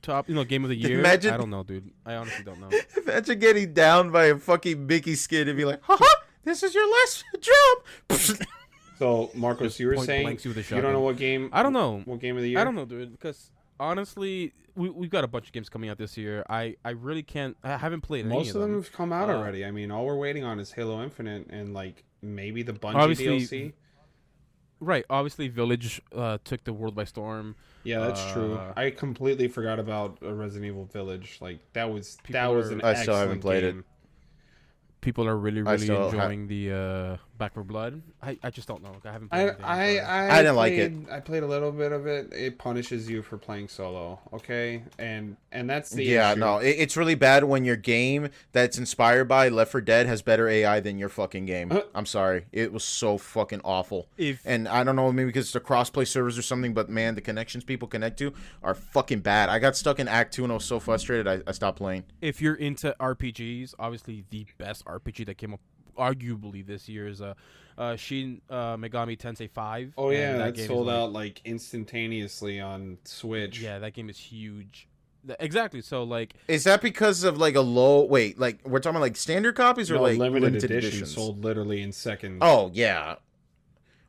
top, game of the year. I don't know, dude. I honestly don't know. Imagine getting down by a fucking Mickey skin and be like, This is your last jump. So Marcos, you were point saying blanks you with a you shotgun. don't know what game? I don't know. What game of the year? I don't know, dude. Because honestly, we've got a bunch of games coming out this year. I really can't. I haven't played any Most of them them. have come out already. I mean, all we're waiting on is Halo Infinite and like maybe the Bungie Obviously, DLC. Right. Obviously, Village took the world by storm. Yeah, that's true. I completely forgot about Resident Evil Village. Like that was an I still haven't excellent played it. game. People are really still enjoying the Back 4 Blood. I just don't know. I haven't I played anything, so- I didn't like it. I played a little bit of it. It punishes you for playing solo, okay? And that's the Yeah, issue. no, it's really bad when your game that's inspired by Left 4 Dead has better AI than your fucking game. I'm sorry, it was so fucking awful. And I don't know, maybe because it's the crossplay servers or something, but man, the connections people connect to are fucking bad. I got stuck in Act 2 and I was so frustrated, I stopped playing. If you're into RPGs, obviously the best RPG that came up arguably this year is Shin Megami Tensei 5. Oh yeah, and that game is sold out like instantaneously on Switch. Yeah, that game is huge. Exactly. So like, Is that because of like a low? Wait, like we're talking about like standard copies or No, like limited edition editions? sold literally in seconds. Oh yeah.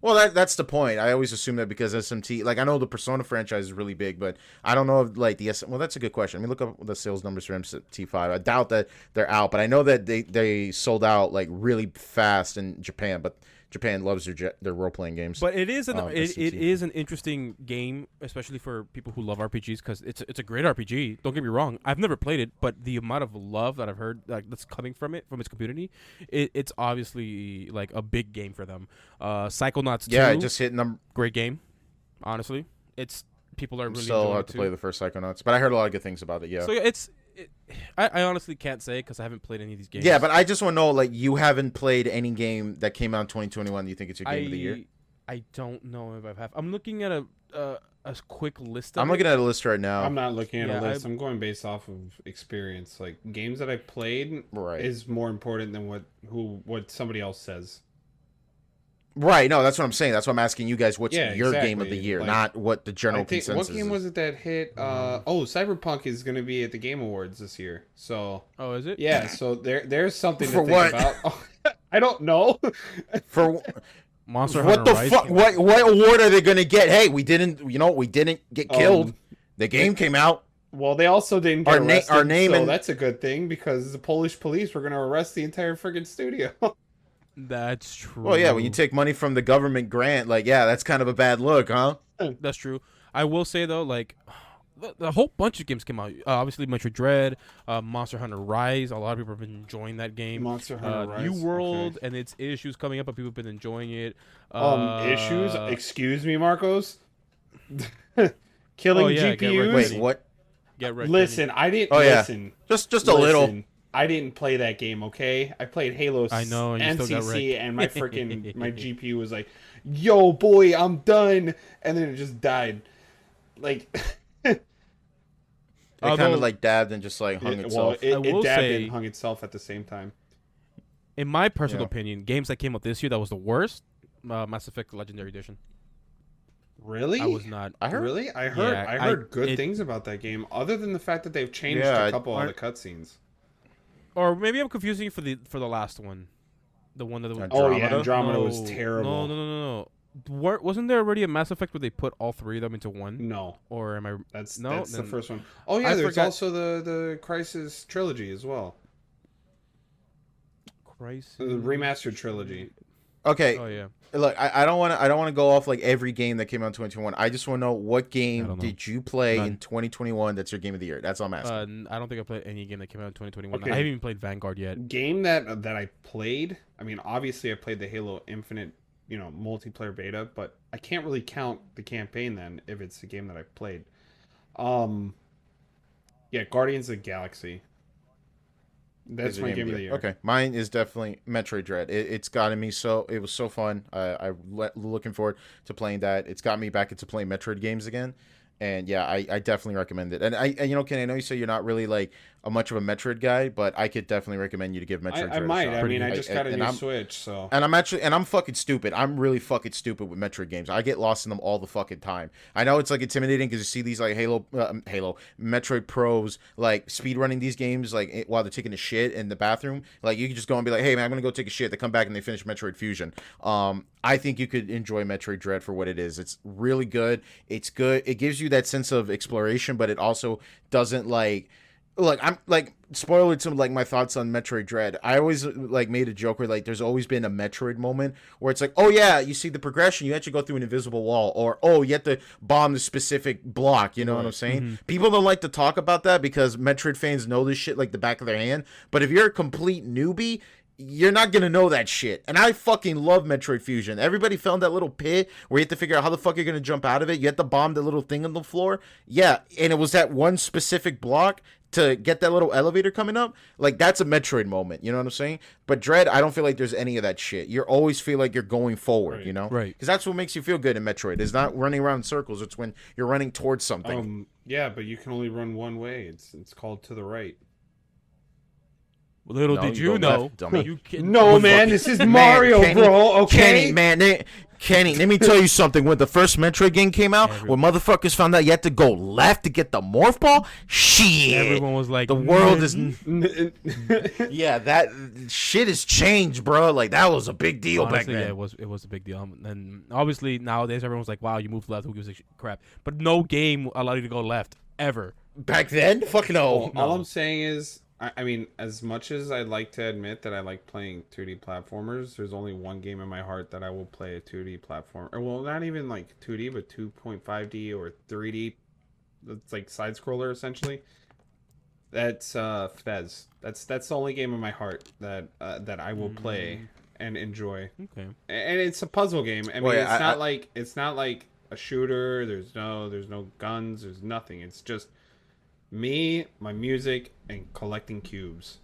Well, that's the point. I always assume that because SMT, like I know the Persona franchise is really big, but I don't know if like well, that's a good question. I mean, look up the sales numbers for SMT5. I doubt that they're out, but I know that they sold out like really fast in Japan. But Japan loves their role playing games. but it is SMT. it is an interesting game, especially for people who love RPGs, because it's a great RPG. Don't get me wrong. I've never played it, but the amount of love that I've heard that's coming from its community, it's obviously like a big game for them. Psychonauts 2, Yeah, I just hit number. great game. Honestly, it's people are really Still enjoying have it to too. play the first Psychonauts, but I heard a lot of good things about it. Yeah. So yeah, I honestly can't say because I haven't played any of these games. Yeah, but I just want to know, like, you haven't played any game that came out in 2021. Do you think it's your game of the year? I don't know if I have. I'm looking at a quick list. I'm looking at a list right now. I'm not looking at Yeah, a list. I'm going based off of experience. Like games that I've played Right. is more important than what somebody else says. Right. No, that's what I'm saying. That's why I'm asking you guys what's Yeah, your game of the exactly. year, Like, not what the general I think consensus what game is. was it that hit? Cyberpunk is going to be at the Game Awards this year. So Oh, is it? yeah, so there's something For to think what? about. Oh, I don't know. For Monster what Hunter the Rise fuck? came- What award are they going to get? Hey, we didn't get killed. The game came out. Well, they also didn't get arrested, our name so and- that's a good thing because the Polish police were going to arrest the entire friggin' studio. That's true. Well, yeah, when you take money from the government grant, like, yeah, that's kind of a bad look, huh? That's true. I will say though, like the whole bunch of games came out. Obviously, Metroid Dread, Monster Hunter Rise. A lot of people have been enjoying that game. Monster Hunter Rise. New World okay. and its issues coming up, but people have been enjoying it. Issues? Excuse me, Marcos? Killing Oh, yeah, get GPUs? ready. Wait, what? Get ready. Listen, I didn't Oh, yeah. listen. Just a little. Listen, I didn't play that game, okay? I played Halo I know, and you still got MCC, wrecked. and my freaking my GPU was like, "Yo, boy, I'm done," and then it just died. Like, It kind Although- of like dabbed and just like hung itself. it I will dabbed say- and hung itself at the same time. In my personal Yeah. opinion, games that came out this year that was the worst, Mass Effect Legendary Edition. Really? I was not. I heard. Really? I heard Yeah, I I- heard good it- things about that game, other than the fact that they've changed Yeah, a couple of I- the cutscenes. Or maybe I'm confusing you for the last one, the one that. Oh yeah, Andromeda? Andromeda was No, terrible. No. Wasn't there already a Mass Effect where they put all three of them into one? No, Or am I? that's No, the then- first one. Oh yeah, I there's forgot- also the Crisis trilogy as well, Christ. the remastered trilogy. Okay, Oh yeah. look, I don't want to go off like every game that came out in 2021. I just want to know what I game don't know. did you play in None. 2021 that's your game of the year? That's all I'm asking. I don't think I played any game that came out in 2021. Okay. I haven't even played Vanguard yet. Game that I played. I mean, obviously I played the Halo Infinite, multiplayer beta, but I can't really count the campaign then if it's a game that I played. Yeah, Guardians of the Galaxy. That's Is your my game of the year. Okay, mine is definitely Metroid Dread. It's gotten me so. It was so fun. Looking forward to playing that. It's got me back into playing Metroid games again. And yeah, I definitely recommend it. And Ken, I know you say you're not really like much of a Metroid guy, but I could definitely recommend you to give Metroid I Dread might. a shot. I mean, I just got a new I'm, Switch, so. and I'm fucking stupid. I'm really fucking stupid with Metroid games. I get lost in them all the fucking time. I know it's like intimidating because you see these like Halo Metroid pros like speed running these games like while they're taking a shit in the bathroom. Like you can just go and be like, hey man, I'm gonna go take a shit. They come back and they finish Metroid Fusion. I think you could enjoy Metroid Dread for what it is. It's really good. It's good. It gives you that sense of exploration, but it also doesn't like I'm like spoiler to like my thoughts on Metroid Dread. I always like made a joke where like there's always been a Metroid moment where it's like, oh yeah, you see the progression, you actually go through an invisible wall, or oh, you have to bomb the specific block. You know what I'm saying? Mm-hmm. People don't like to talk about that because Metroid fans know this shit like the back of their hand. But if you're a complete newbie, you're not gonna know that shit. And I fucking love Metroid Fusion. Everybody found that little pit where you have to figure out how the fuck you're gonna jump out of it. You have to bomb the little thing on the floor. Yeah, and it was that one specific block to get that little elevator coming up. Like, that's a Metroid moment, you know what I'm saying? But Dread, I don't feel like there's any of that shit. You always feel like you're going forward, right. You know? Right. Because that's what makes you feel good in Metroid. It's not running around in circles. It's when you're running towards something. Yeah, but you can only run one way. It's called to the right. Little did you know. Left, dummy. You can, No, man, this is Mario, Kenny, bro, okay? Kenny, let me tell you something. When the first Metroid game came out, when motherfuckers found out you had to go left to get the morph ball, shit. Everyone was like, the world is... Yeah, that shit has changed, bro. Like, that was a big deal back then. Yeah, it was a big deal. And obviously, nowadays, everyone's like, wow, you moved left, who gives a crap? But no game allowed you to go left, ever. Back then? Fuck no. All I'm saying is, I mean, as much as I'd like to admit that I like playing 2D platformers, there's only one game in my heart that I will play a 2D platform. Or, well, not even like 2D, but 2.5D or 3D. It's like side scroller essentially. That's Fez. That's the only game in my heart that I will play and enjoy. Okay. And it's a puzzle game. I mean, it's not like a shooter. There's no guns. There's nothing. It's just me, my music, and collecting cubes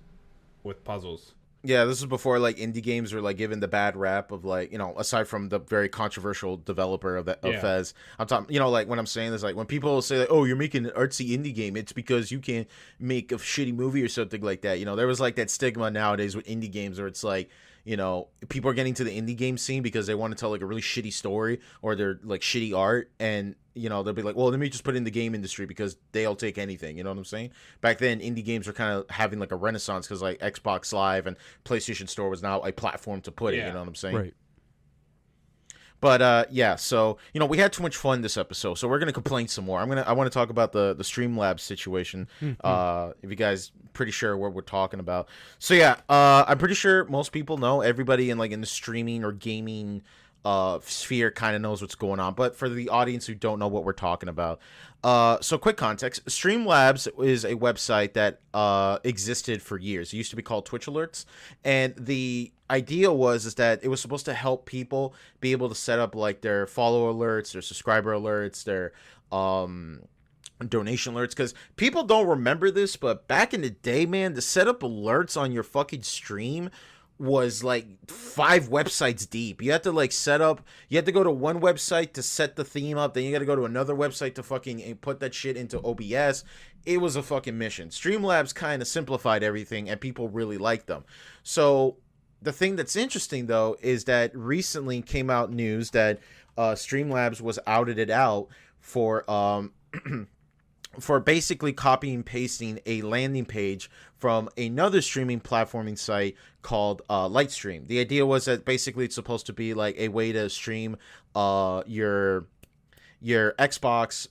with puzzles. Yeah, this is before like indie games were like given the bad rap of like, you know, aside from the very controversial developer of Fez. I'm talking, you know, like when I'm saying this, like when people say like, oh, you're making an artsy indie game, it's because you can't make a shitty movie or something like that. You know, there was like that stigma nowadays with indie games where it's like, you know, people are getting to the indie game scene because they want to tell like a really shitty story or they're like shitty art, and you know, they'll be like, well, let me just put it in the game industry because they'll take anything. You know what I'm saying? Back then, indie games were kind of having like a renaissance because like Xbox Live and PlayStation Store was now a platform to put it. You know what I'm saying? Right. But yeah, so you know, we had too much fun this episode, so we're gonna complain some more. I want to talk about the Streamlabs situation. If you guys pretty sure what we're talking about. So yeah, I'm pretty sure most people know. Everybody in the streaming or gaming sphere kind of knows what's going on, but for the audience who don't know what we're talking about, so quick context: Streamlabs is a website that existed for years. It used to be called Twitch Alerts, and the idea is that it was supposed to help people be able to set up like their follower alerts, their subscriber alerts, their donation alerts, because people don't remember this, but back in the day, man, to set up alerts on your fucking stream was like 5 websites deep. You had to like set up, you had to go to one website to set the theme up, then you got to go to another website to fucking put that shit into OBS. It was a fucking mission. Streamlabs kind of simplified everything and people really liked them. So the thing that's interesting though is that recently came out news that Streamlabs was outed out for for basically copying and pasting a landing page from another streaming platforming site called Lightstream. The idea was that basically it's supposed to be like a way to stream your Xbox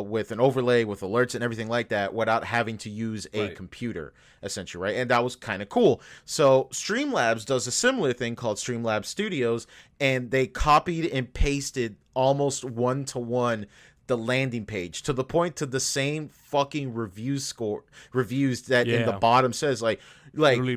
with an overlay with alerts and everything like that without having to use a computer, essentially, right? And that was kind of cool. So Streamlabs does a similar thing called Streamlabs Studios, and they copied and pasted almost one-to-one the landing page to the point to the same fucking reviews that in the bottom says like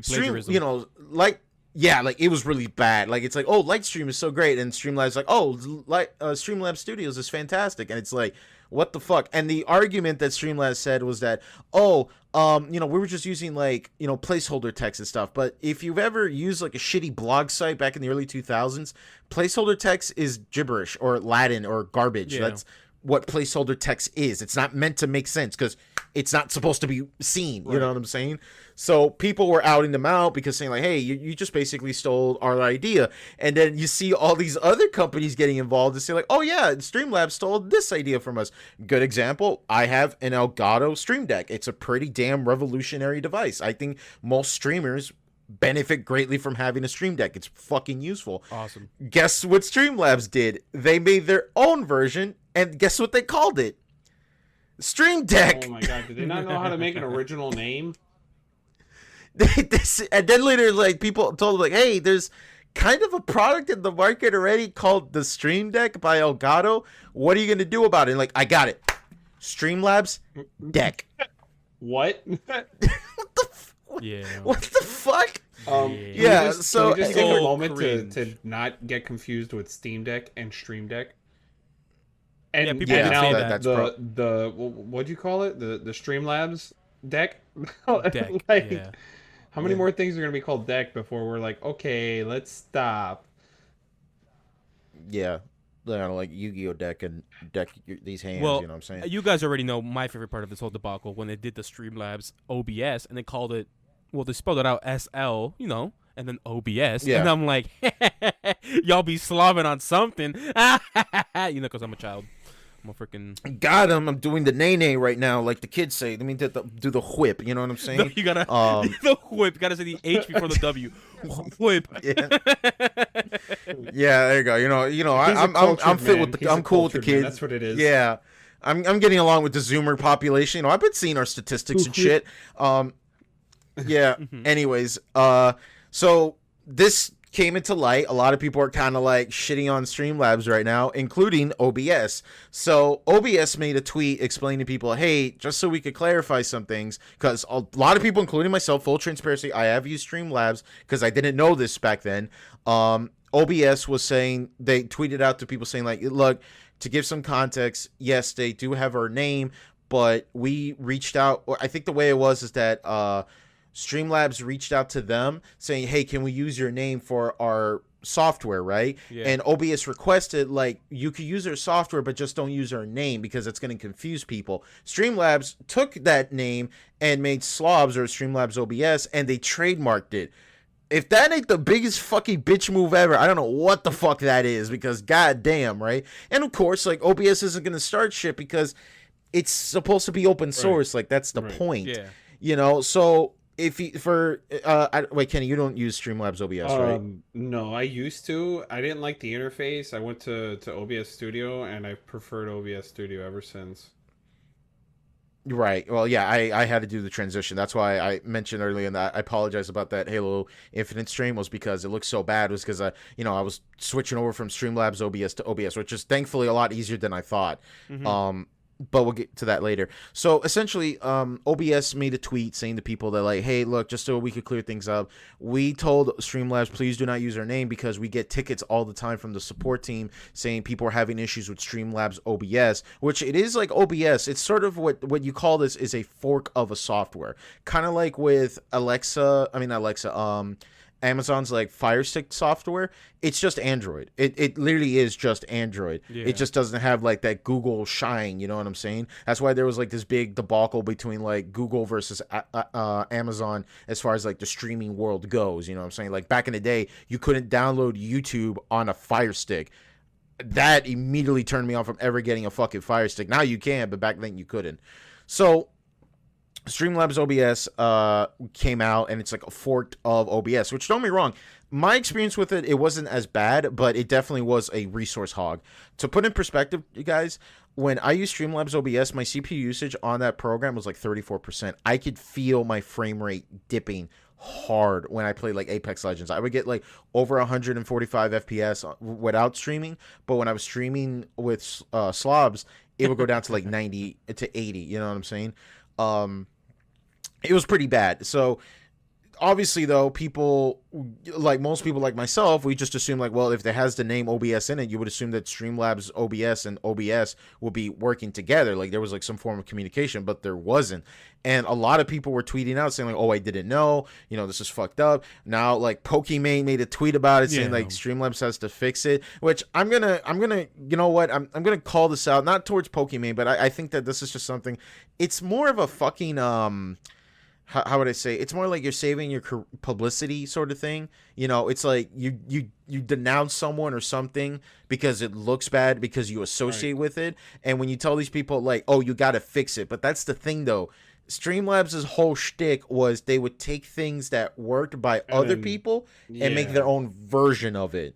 stream, you know, like, yeah, like it was really bad. Like it's like, oh, Lightstream is so great, and Streamlabs like, oh, Streamlabs Studios is fantastic, and it's like, what the fuck? And the argument that Streamlabs said was that, you know, we were just using like, you know, placeholder text and stuff. But if you've ever used like a shitty blog site back in the early 2000s, placeholder text is gibberish or Latin or garbage. Yeah. That's what placeholder text is. It's not meant to make sense because it's not supposed to be seen. You know what I'm saying? So people were outing them out because saying like, hey, you just basically stole our idea. And then you see all these other companies getting involved and say like, oh yeah, Streamlabs stole this idea from us. Good example, I have an Elgato Stream Deck. It's a pretty damn revolutionary device. I think most streamers benefit greatly from having a Stream Deck. It's fucking useful. Awesome. Guess what Streamlabs did? They made their own version, and guess what they called it? Stream Deck. Oh my god, did they not know how to make an original name? And then later, like, people told them, like, hey, there's kind of a product in the market already called the Stream Deck by Elgato. What are you going to do about it? And like, I got it. Streamlabs Deck. What? What the Yeah. What the fuck? Yeah, so can we just take a Oh, moment cringe. to not get confused with Steam Deck and Stream Deck. And, Yeah, people and do now say that. That's the what'd you call it? The Streamlabs deck? Deck. Like, Yeah. how many more things are gonna be called deck before we're like, okay, let's stop? Yeah. Like Yu-Gi-Oh deck and deck these hands, Well, you know what I'm saying? you guys already know my favorite part of this whole debacle when they did the Streamlabs OBS and they called it, well, they spelled it out SL, you know, and then OBS. Yeah. And I'm like, y'all be slobbing on something. You know, because I'm a child. I'm a freaking. Got him. I'm doing the nay-nay right now, like the kids say. Let me do the whip, you know what I'm saying? You gotta. The whip. You gotta say the H before the W. Whip. Yeah. Yeah, there you go. You know, He's a I'm cultured fit man. with the He's I'm a cool with the cultured man. kids. That's what it is. Yeah. I'm getting along with the Zoomer population. You know, I've been seeing our statistics and shit. Yeah. Anyways, so this came into light. A lot of people are kind of like shitting on Streamlabs right now, including OBS. So OBS made a tweet explaining to people, hey, just so we could clarify some things, because a lot of people, including myself, full transparency, I have used Streamlabs because I didn't know this back then. OBS was saying, they tweeted out to people saying like, look, to give some context, yes, they do have our name, but we reached out. I think the way it was is that Streamlabs reached out to them saying, hey, can we use your name for our software, right? Yeah. And OBS requested, like, you could use our software, but just don't use our name because it's going to confuse people. Streamlabs took that name and made Slobs or Streamlabs OBS, and they trademarked it. If that ain't the biggest fucking bitch move ever, I don't know what the fuck that is, because goddamn, right? And of course, like, OBS isn't going to start shit because it's supposed to be open source. Like, that's the point. Yeah. You know, so if you, wait, Kenny, you don't use Streamlabs OBS, right? No, I used to. I didn't like the interface. I went to OBS Studio, and I've preferred OBS Studio ever since. Right. Well, yeah, I had to do the transition. That's why I mentioned earlier, and I apologize about that Halo Infinite stream was because it looked so bad. Was because I was switching over from Streamlabs OBS to OBS, which is thankfully a lot easier than I thought. But we'll get to that later. So essentially, OBS made a tweet saying to people that, like, hey, look, just so we could clear things up, we told Streamlabs, please do not use our name because we get tickets all the time from the support team saying people are having issues with Streamlabs OBS, which it is like OBS. It's sort of what you call this is a fork of a software. Kind of like with Amazon's like Fire Stick software. It's just Android. It literally is just Android. Yeah. It just doesn't have like that Google shine, you know what I'm saying? That's why there was like this big debacle between like Google versus Amazon as far as like the streaming world goes, you know what I'm saying? Like back in the day, you couldn't download YouTube on a Fire Stick. That immediately turned me off from ever getting a fucking Fire Stick. Now you can, but back then you couldn't. So Streamlabs OBS came out, and it's like a fork of OBS, which, don't get me wrong, my experience with it wasn't as bad, but it definitely was a resource hog. To put in perspective, you guys, when I used Streamlabs OBS, my CPU usage on that program was like 34%. I could feel my frame rate dipping hard when I played like Apex Legends. I would get like over 145 FPS without streaming, but when I was streaming with Slobs, it would go down to like 90 to 80, you know what I'm saying? It was pretty bad. So obviously though, people like most people like myself, we just assume like, well, if it has the name OBS in it, you would assume that Streamlabs OBS and OBS will be working together, like there was like some form of communication, but there wasn't. And a lot of people were tweeting out saying like, oh, I didn't know, this is fucked up. Now like Pokimane made a tweet about it saying like Streamlabs has to fix it, which I'm gonna you know what, I'm gonna call this out, not towards Pokimane, but I think that this is just something, it's more of a fucking how would I say? It's more like you're saving your publicity sort of thing. It's like you denounce someone or something because it looks bad because you associate with it. And when you tell these people like, oh, you got to fix it. But that's the thing though. Streamlabs' whole shtick was they would take things that worked by other people and make their own version of it.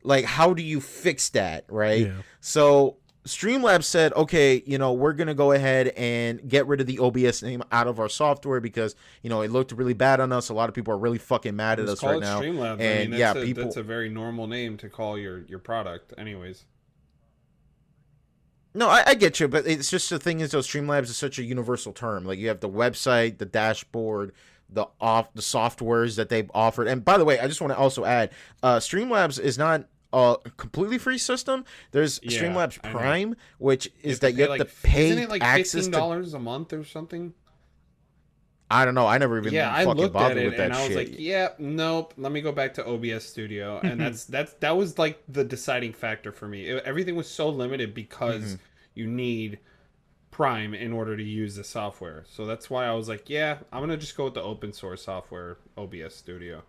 Like, how do you fix that, right? Yeah. So Streamlabs said, okay, we're going to go ahead and get rid of the OBS name out of our software because, it looked really bad on us. A lot of people are really fucking mad at us right now. Streamlabs. And that's a very normal name to call your product anyways. No, I get you, but it's just the thing is, though, Streamlabs is such a universal term. Like, you have the website, the dashboard, the softwares that they've offered. And by the way, I just want to also add, Streamlabs is not a completely free system. There's Streamlabs Prime, which is that you have to pay isn't it like access $15 a month or something? I don't know. I never even fucking bothered with that and shit. I was like, yeah, nope. Let me go back to OBS Studio, and that was like the deciding factor for me. Everything was so limited because you need Prime in order to use the software. So that's why I was like, yeah, I'm gonna just go with the open source software, OBS Studio.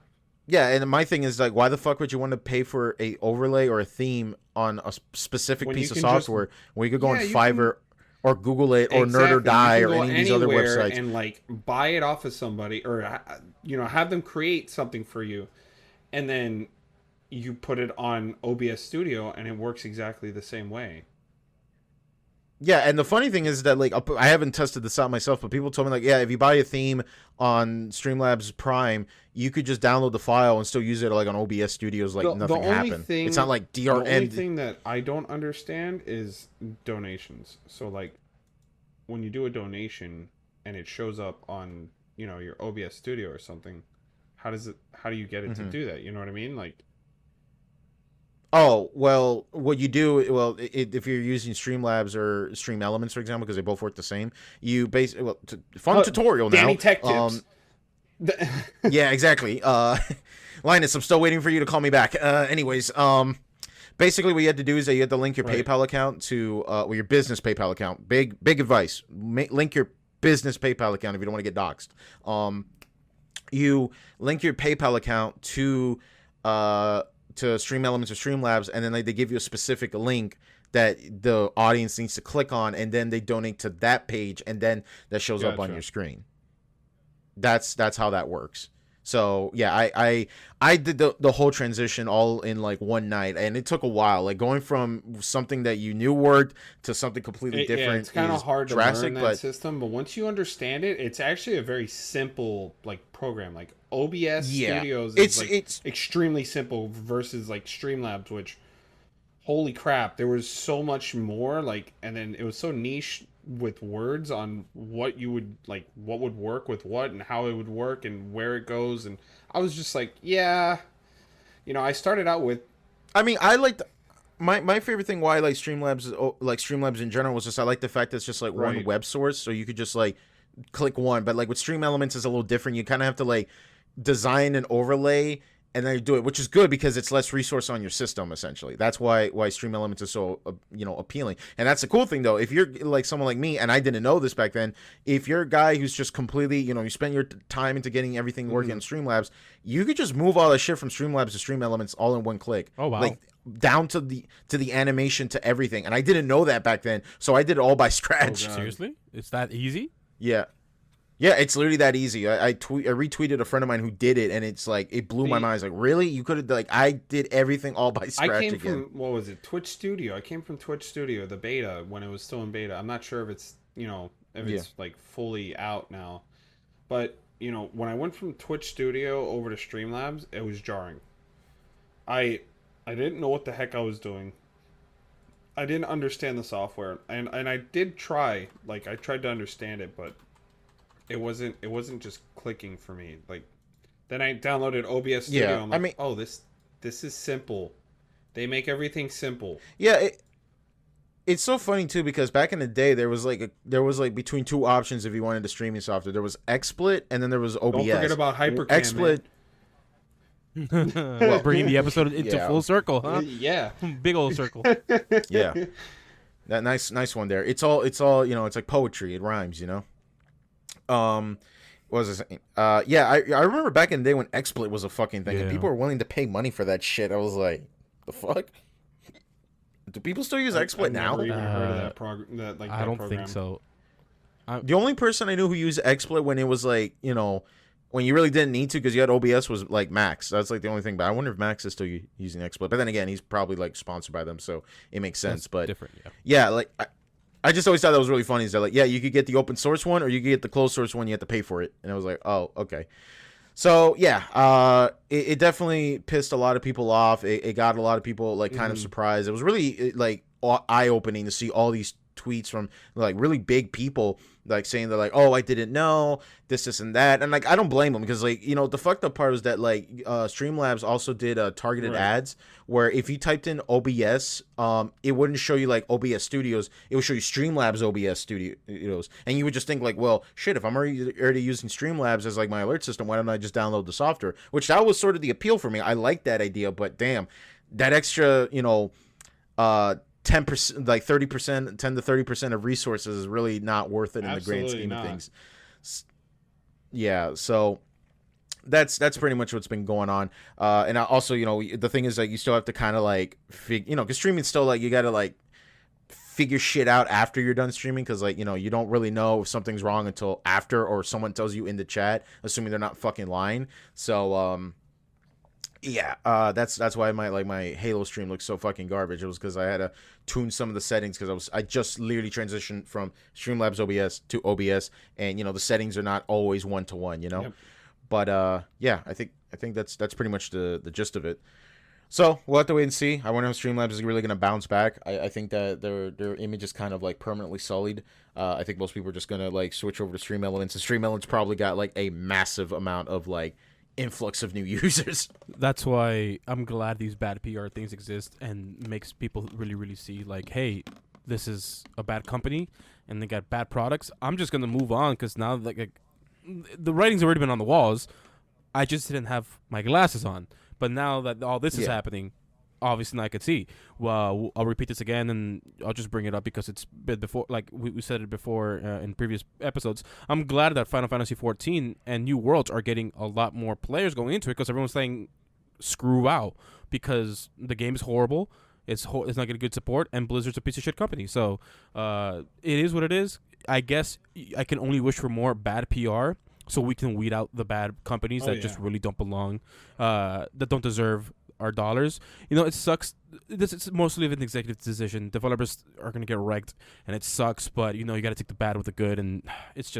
Yeah, and my thing is like, why the fuck would you want to pay for a overlay or a theme on a specific piece of software when you could go on Fiverr or Google it or Nerd or Die or any of these other websites and like buy it off of somebody or have them create something for you, and then you put it on OBS Studio and it works exactly the same way. Yeah, and the funny thing is that like I haven't tested this out myself, but people told me like, yeah, if you buy a theme on Streamlabs Prime, you could just download the file and still use it like on OBS Studios like nothing happened. It's not like DRM. The only thing that I don't understand is donations. So like when you do a donation and it shows up on, your OBS Studio or something, how do you get it to do that? You know what I mean? Like, oh, well, what you do, if you're using Streamlabs or Stream Elements, for example, because they both work the same, you basically, fun tutorial now. Danny Tech Tips. Yeah, exactly. Linus, I'm still waiting for you to call me back. Anyways, basically what you had to do is that you had to link your PayPal account to, your business PayPal account. Big advice. Link your business PayPal account if you don't want to get doxxed. You link your PayPal account to Stream Elements or Streamlabs, and then they give you a specific link that the audience needs to click on, and then they donate to that page, and then that shows up on your screen. That's how that works. So yeah, I did the whole transition all in like one night, and it took a while. Like going from something that you knew worked to something completely different. Yeah, it's kind of hard to learn that system, but once you understand it, it's actually a very simple like program. Like OBS Studios is it's extremely simple versus like Streamlabs, which holy crap, there was so much more. Like, and then it was so niche with words on what you would like, what would work with what, and how it would work, and where it goes. And I was just like, yeah, I started out with. I mean, I liked my favorite thing why I like Streamlabs in general was just I like the fact that it's just like one web source, so you could just like click one. But like with Stream Elements is a little different. You kind of have to like design an overlay and then you do it, which is good because it's less resource on your system, essentially. That's why Stream Elements is so, appealing. And that's the cool thing, though. If you're like someone like me, and I didn't know this back then, if you're a guy who's just completely, you spend your time into getting everything working in Streamlabs, you could just move all that shit from Streamlabs to Stream Elements all in one click. Oh, wow. Like, down to the animation to everything. And I didn't know that back then, so I did it all by scratch. Oh, seriously? It's that easy? Yeah. Yeah, it's literally that easy. I retweeted a friend of mine who did it, and it's like it blew my mind. It's like, really? You could have I did everything all by scratch. I came from what was it? Twitch Studio. I came from Twitch Studio, the beta when it was still in beta. I'm not sure if it's it's like fully out now, but when I went from Twitch Studio over to Streamlabs, it was jarring. I didn't know what the heck I was doing. I didn't understand the software, and I did try. I tried to understand it, but it wasn't just clicking for me. Like Then I downloaded OBS Studio. Yeah, I'm like, I mean, oh, this is simple. They make everything simple. yeah, it's so funny too because back in the day there was like between two options if you wanted a streaming software. There was XSplit and then there was OBS. Don't forget about Hypercam. XSplit. Well, bringing the episode into full circle, huh? Yeah, Big old circle. Yeah, that nice one there. It's all it's like poetry. It rhymes, What was I saying? Yeah, I remember back in the day when XSplit was a fucking thing and people were willing to pay money for that shit. I was like, the fuck. Do people still use XSplit now? I've never even heard of that I don't think so. The only person I knew who used XSplit when it was like, when you really didn't need to because you had OBS was like Max. That's like the only thing. But I wonder if Max is still using XSplit. But then again, he's probably like sponsored by them, so it makes sense. That's but different, yeah, like I just always thought that was really funny. Is that like, yeah, you could get the open source one or you could get the closed source one. You have to pay for it. And I was like, oh, okay. So yeah, it definitely pissed a lot of people off. It got a lot of people like kind of surprised. It was really like eye opening to see all these tweets from like really big people like saying that like, oh, I didn't know this and that, and like I don't blame them because like the fucked up part was that like Streamlabs also did targeted ads where if you typed in OBS, it wouldn't show you like OBS Studios, it would show you Streamlabs OBS Studios, and you would just think like, well, shit, if I'm already using Streamlabs as like my alert system, why don't I just download the software? Which that was sort of the appeal for me. I like that idea, but damn, that extra 10%, like 30%, 10 to 30% of resources is really not worth it in the grand scheme of things. Yeah, so that's pretty much what's been going on. And also, the thing is that you still have to kind of like, because streaming still like you got to like figure shit out after you're done streaming because like you don't really know if something's wrong until after or someone tells you in the chat, assuming they're not fucking lying. So yeah, that's why my Halo stream looks so fucking garbage. It was because I had to tune some of the settings because I just literally transitioned from Streamlabs OBS to OBS, and the settings are not always 1-to-1, Yep. But yeah, I think that's pretty much the gist of it. So we'll have to wait and see. I wonder if Streamlabs is really gonna bounce back. I think that their image is kind of like permanently sullied. I think most people are just gonna like switch over to Stream Elements, and Stream Elements probably got like a massive amount of like influx of new users. That's why I'm glad these bad PR things exist and makes people really, really see like, hey, this is a bad company and they got bad products. I'm just gonna move on because now like the writing's already been on the walls. I just didn't have my glasses on, but now that all this is happening, obviously I could see. Well, I'll repeat this again, and I'll just bring it up because it's been before. Like we said it before in previous episodes. I'm glad that Final Fantasy 14 and New Worlds are getting a lot more players going into it because everyone's saying, "Screw WoW," because the game is horrible. It's not getting good support, and Blizzard's a piece of shit company. So it is what it is. I guess I can only wish for more bad PR so we can weed out the bad companies that just really don't belong, that don't deserve our dollars. It sucks. This is mostly an executive decision. Developers are going to get wrecked, and it sucks, but you got to take the bad with the good, and it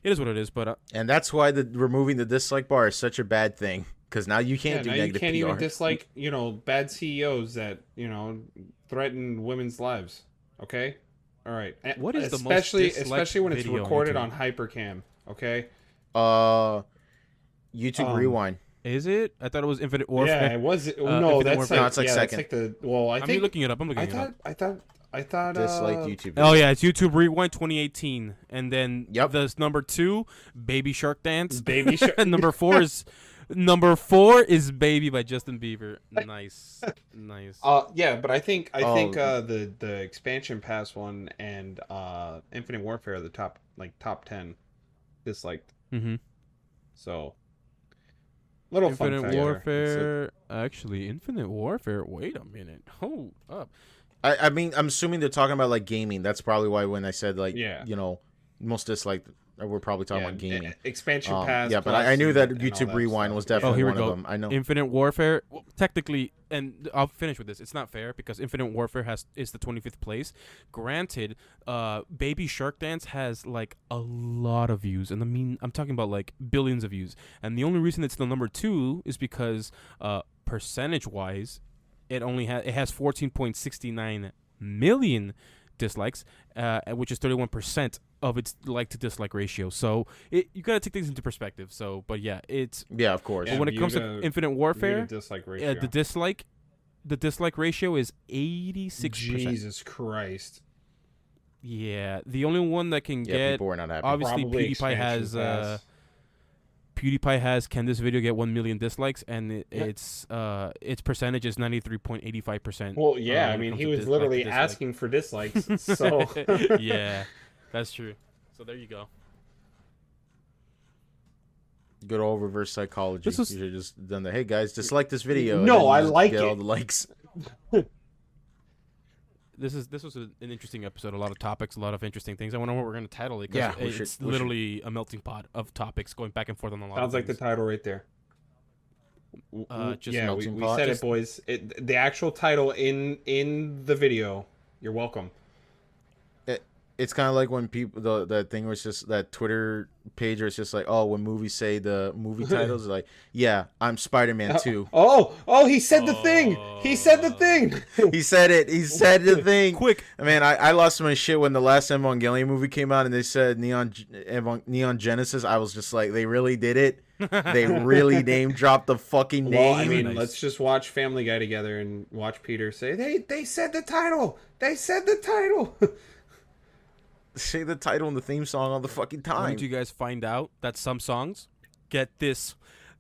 is what it is. But and that's why removing the dislike bar is such a bad thing, because now you can't do negative PR. You can't even dislike, bad CEOs that, threaten women's lives. Okay? All right. What is especially when it's recorded on Hypercam, okay? YouTube Rewind. Is it? I thought it was Infinite Warfare. Yeah, it was. No, that's like, no, it's like second. That's like I'm looking it up. I thought. Dislike YouTube. Oh yeah, it's YouTube Rewind 2018, and then there's number 2, Baby Shark Dance. Baby Shark. And number 4 is Baby by Justin Bieber. Nice. Yeah, but I think the expansion pass one and Infinite Warfare are the top 10 disliked. Mm-hmm. So. Little Infinite Warfare. Actually, Infinite Warfare. Wait a minute. Hold up. I mean, I'm assuming they're talking about like gaming. That's probably why when I said like, most disliked, we're probably talking about gaming. Expansion pass. Yeah, but I knew that YouTube Rewind was definitely one of them. I know. Infinite Warfare, technically, and I'll finish with this. It's not fair because Infinite Warfare is the 25th place. Granted, Baby Shark Dance has like a lot of views, and I'm talking about like billions of views. And the only reason it's the number 2 is because percentage-wise, it has 14.69 million dislikes, which is 31% of its like to dislike ratio. So you gotta take things into perspective. So, but yeah, it's Yeah, of course. Yeah, when it comes to Infinite Warfare, dislike ratio. the dislike ratio is 86%. Jesus Christ. Yeah, the only one that can Yeah, get people were not happy. obviously Probably PewDiePie has can this video get 1 million dislikes, and its percentage is 93.85%. Well, yeah, I mean, he was literally asking for dislikes, so yeah, that's true. So there you go. Good old reverse psychology. This was- You should have just done that. Hey guys, dislike this video. No, and then I just like get all it. the likes. This was an interesting episode. A lot of topics, a lot of interesting things. I wonder what we're going to title it. 'Cause Yeah, it's literally a melting pot of topics going back and forth on a lot. sounds of like the things. title right there. Just Yeah, we melting said pot. it, boys. The actual title in the video. You're welcome. It's kind of like when people that thing was just that Twitter page where it's just like, oh, when movies say the movie titles, like, yeah, I'm Spider-Man 2. Oh, he said the thing. He said the thing. He said it. He said the thing. Quick. Man, I lost my shit when the last Evangelion movie came out and they said Neon Genesis. I was just like, they really did it. They really name dropped the fucking name. Well, I mean, Nice. let's just watch Family Guy together and watch Peter say, they said the title. They said the title. Say the title and the theme song all the fucking Why time. don't you guys find out that some songs get this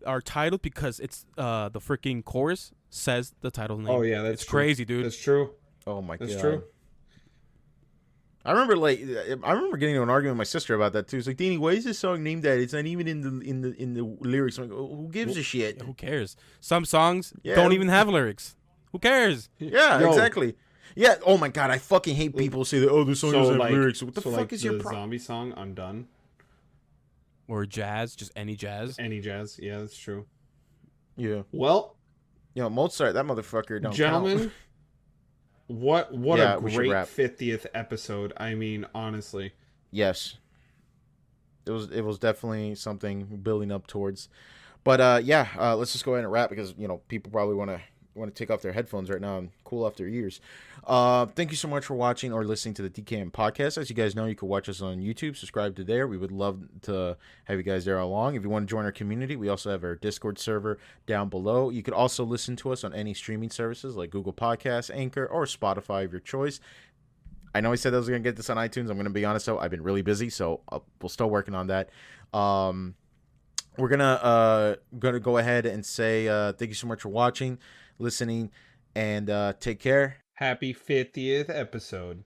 are titled because it's the freaking chorus says the title name. Oh yeah, that's it's true. crazy, dude. That's true. Oh my That's god. true. I remember getting into an argument with my sister about that too. It's like, Danny, why is this song named that? It's not even in the lyrics. I'm like, oh, who gives a shit? Who cares? Some songs Yeah. don't even have lyrics. Who cares? Yeah, Yo. exactly. Yeah. Oh my god, I fucking hate people say that. Oh, this song doesn't have lyrics. What the so fuck like is your the problem? zombie song Undone? Or jazz, just any jazz. Any jazz? Yeah, that's true. Yeah. Well, You know, Mozart, that motherfucker don't gentlemen, count. what Yeah, a we should great wrap. 50th episode. I mean, honestly. Yes. It was definitely something building up towards. But yeah, let's just go ahead and wrap because, you know, people probably want to take off their headphones right now and cool off their ears. Thank you so much for watching or listening to the DKM podcast. As you guys know, you can watch us on YouTube. Subscribe to there. We would love to have you guys there along. If you want to join our community, we also have our Discord server down below. You could also listen to us on any streaming services like Google Podcasts, Anchor, or Spotify of your choice. I know I said I was going to get this on iTunes. I'm going to be honest, though. I've been really busy, so we're still working on that. We're gonna go ahead and say thank you so much for watching, listening, and take care. Happy 50th episode.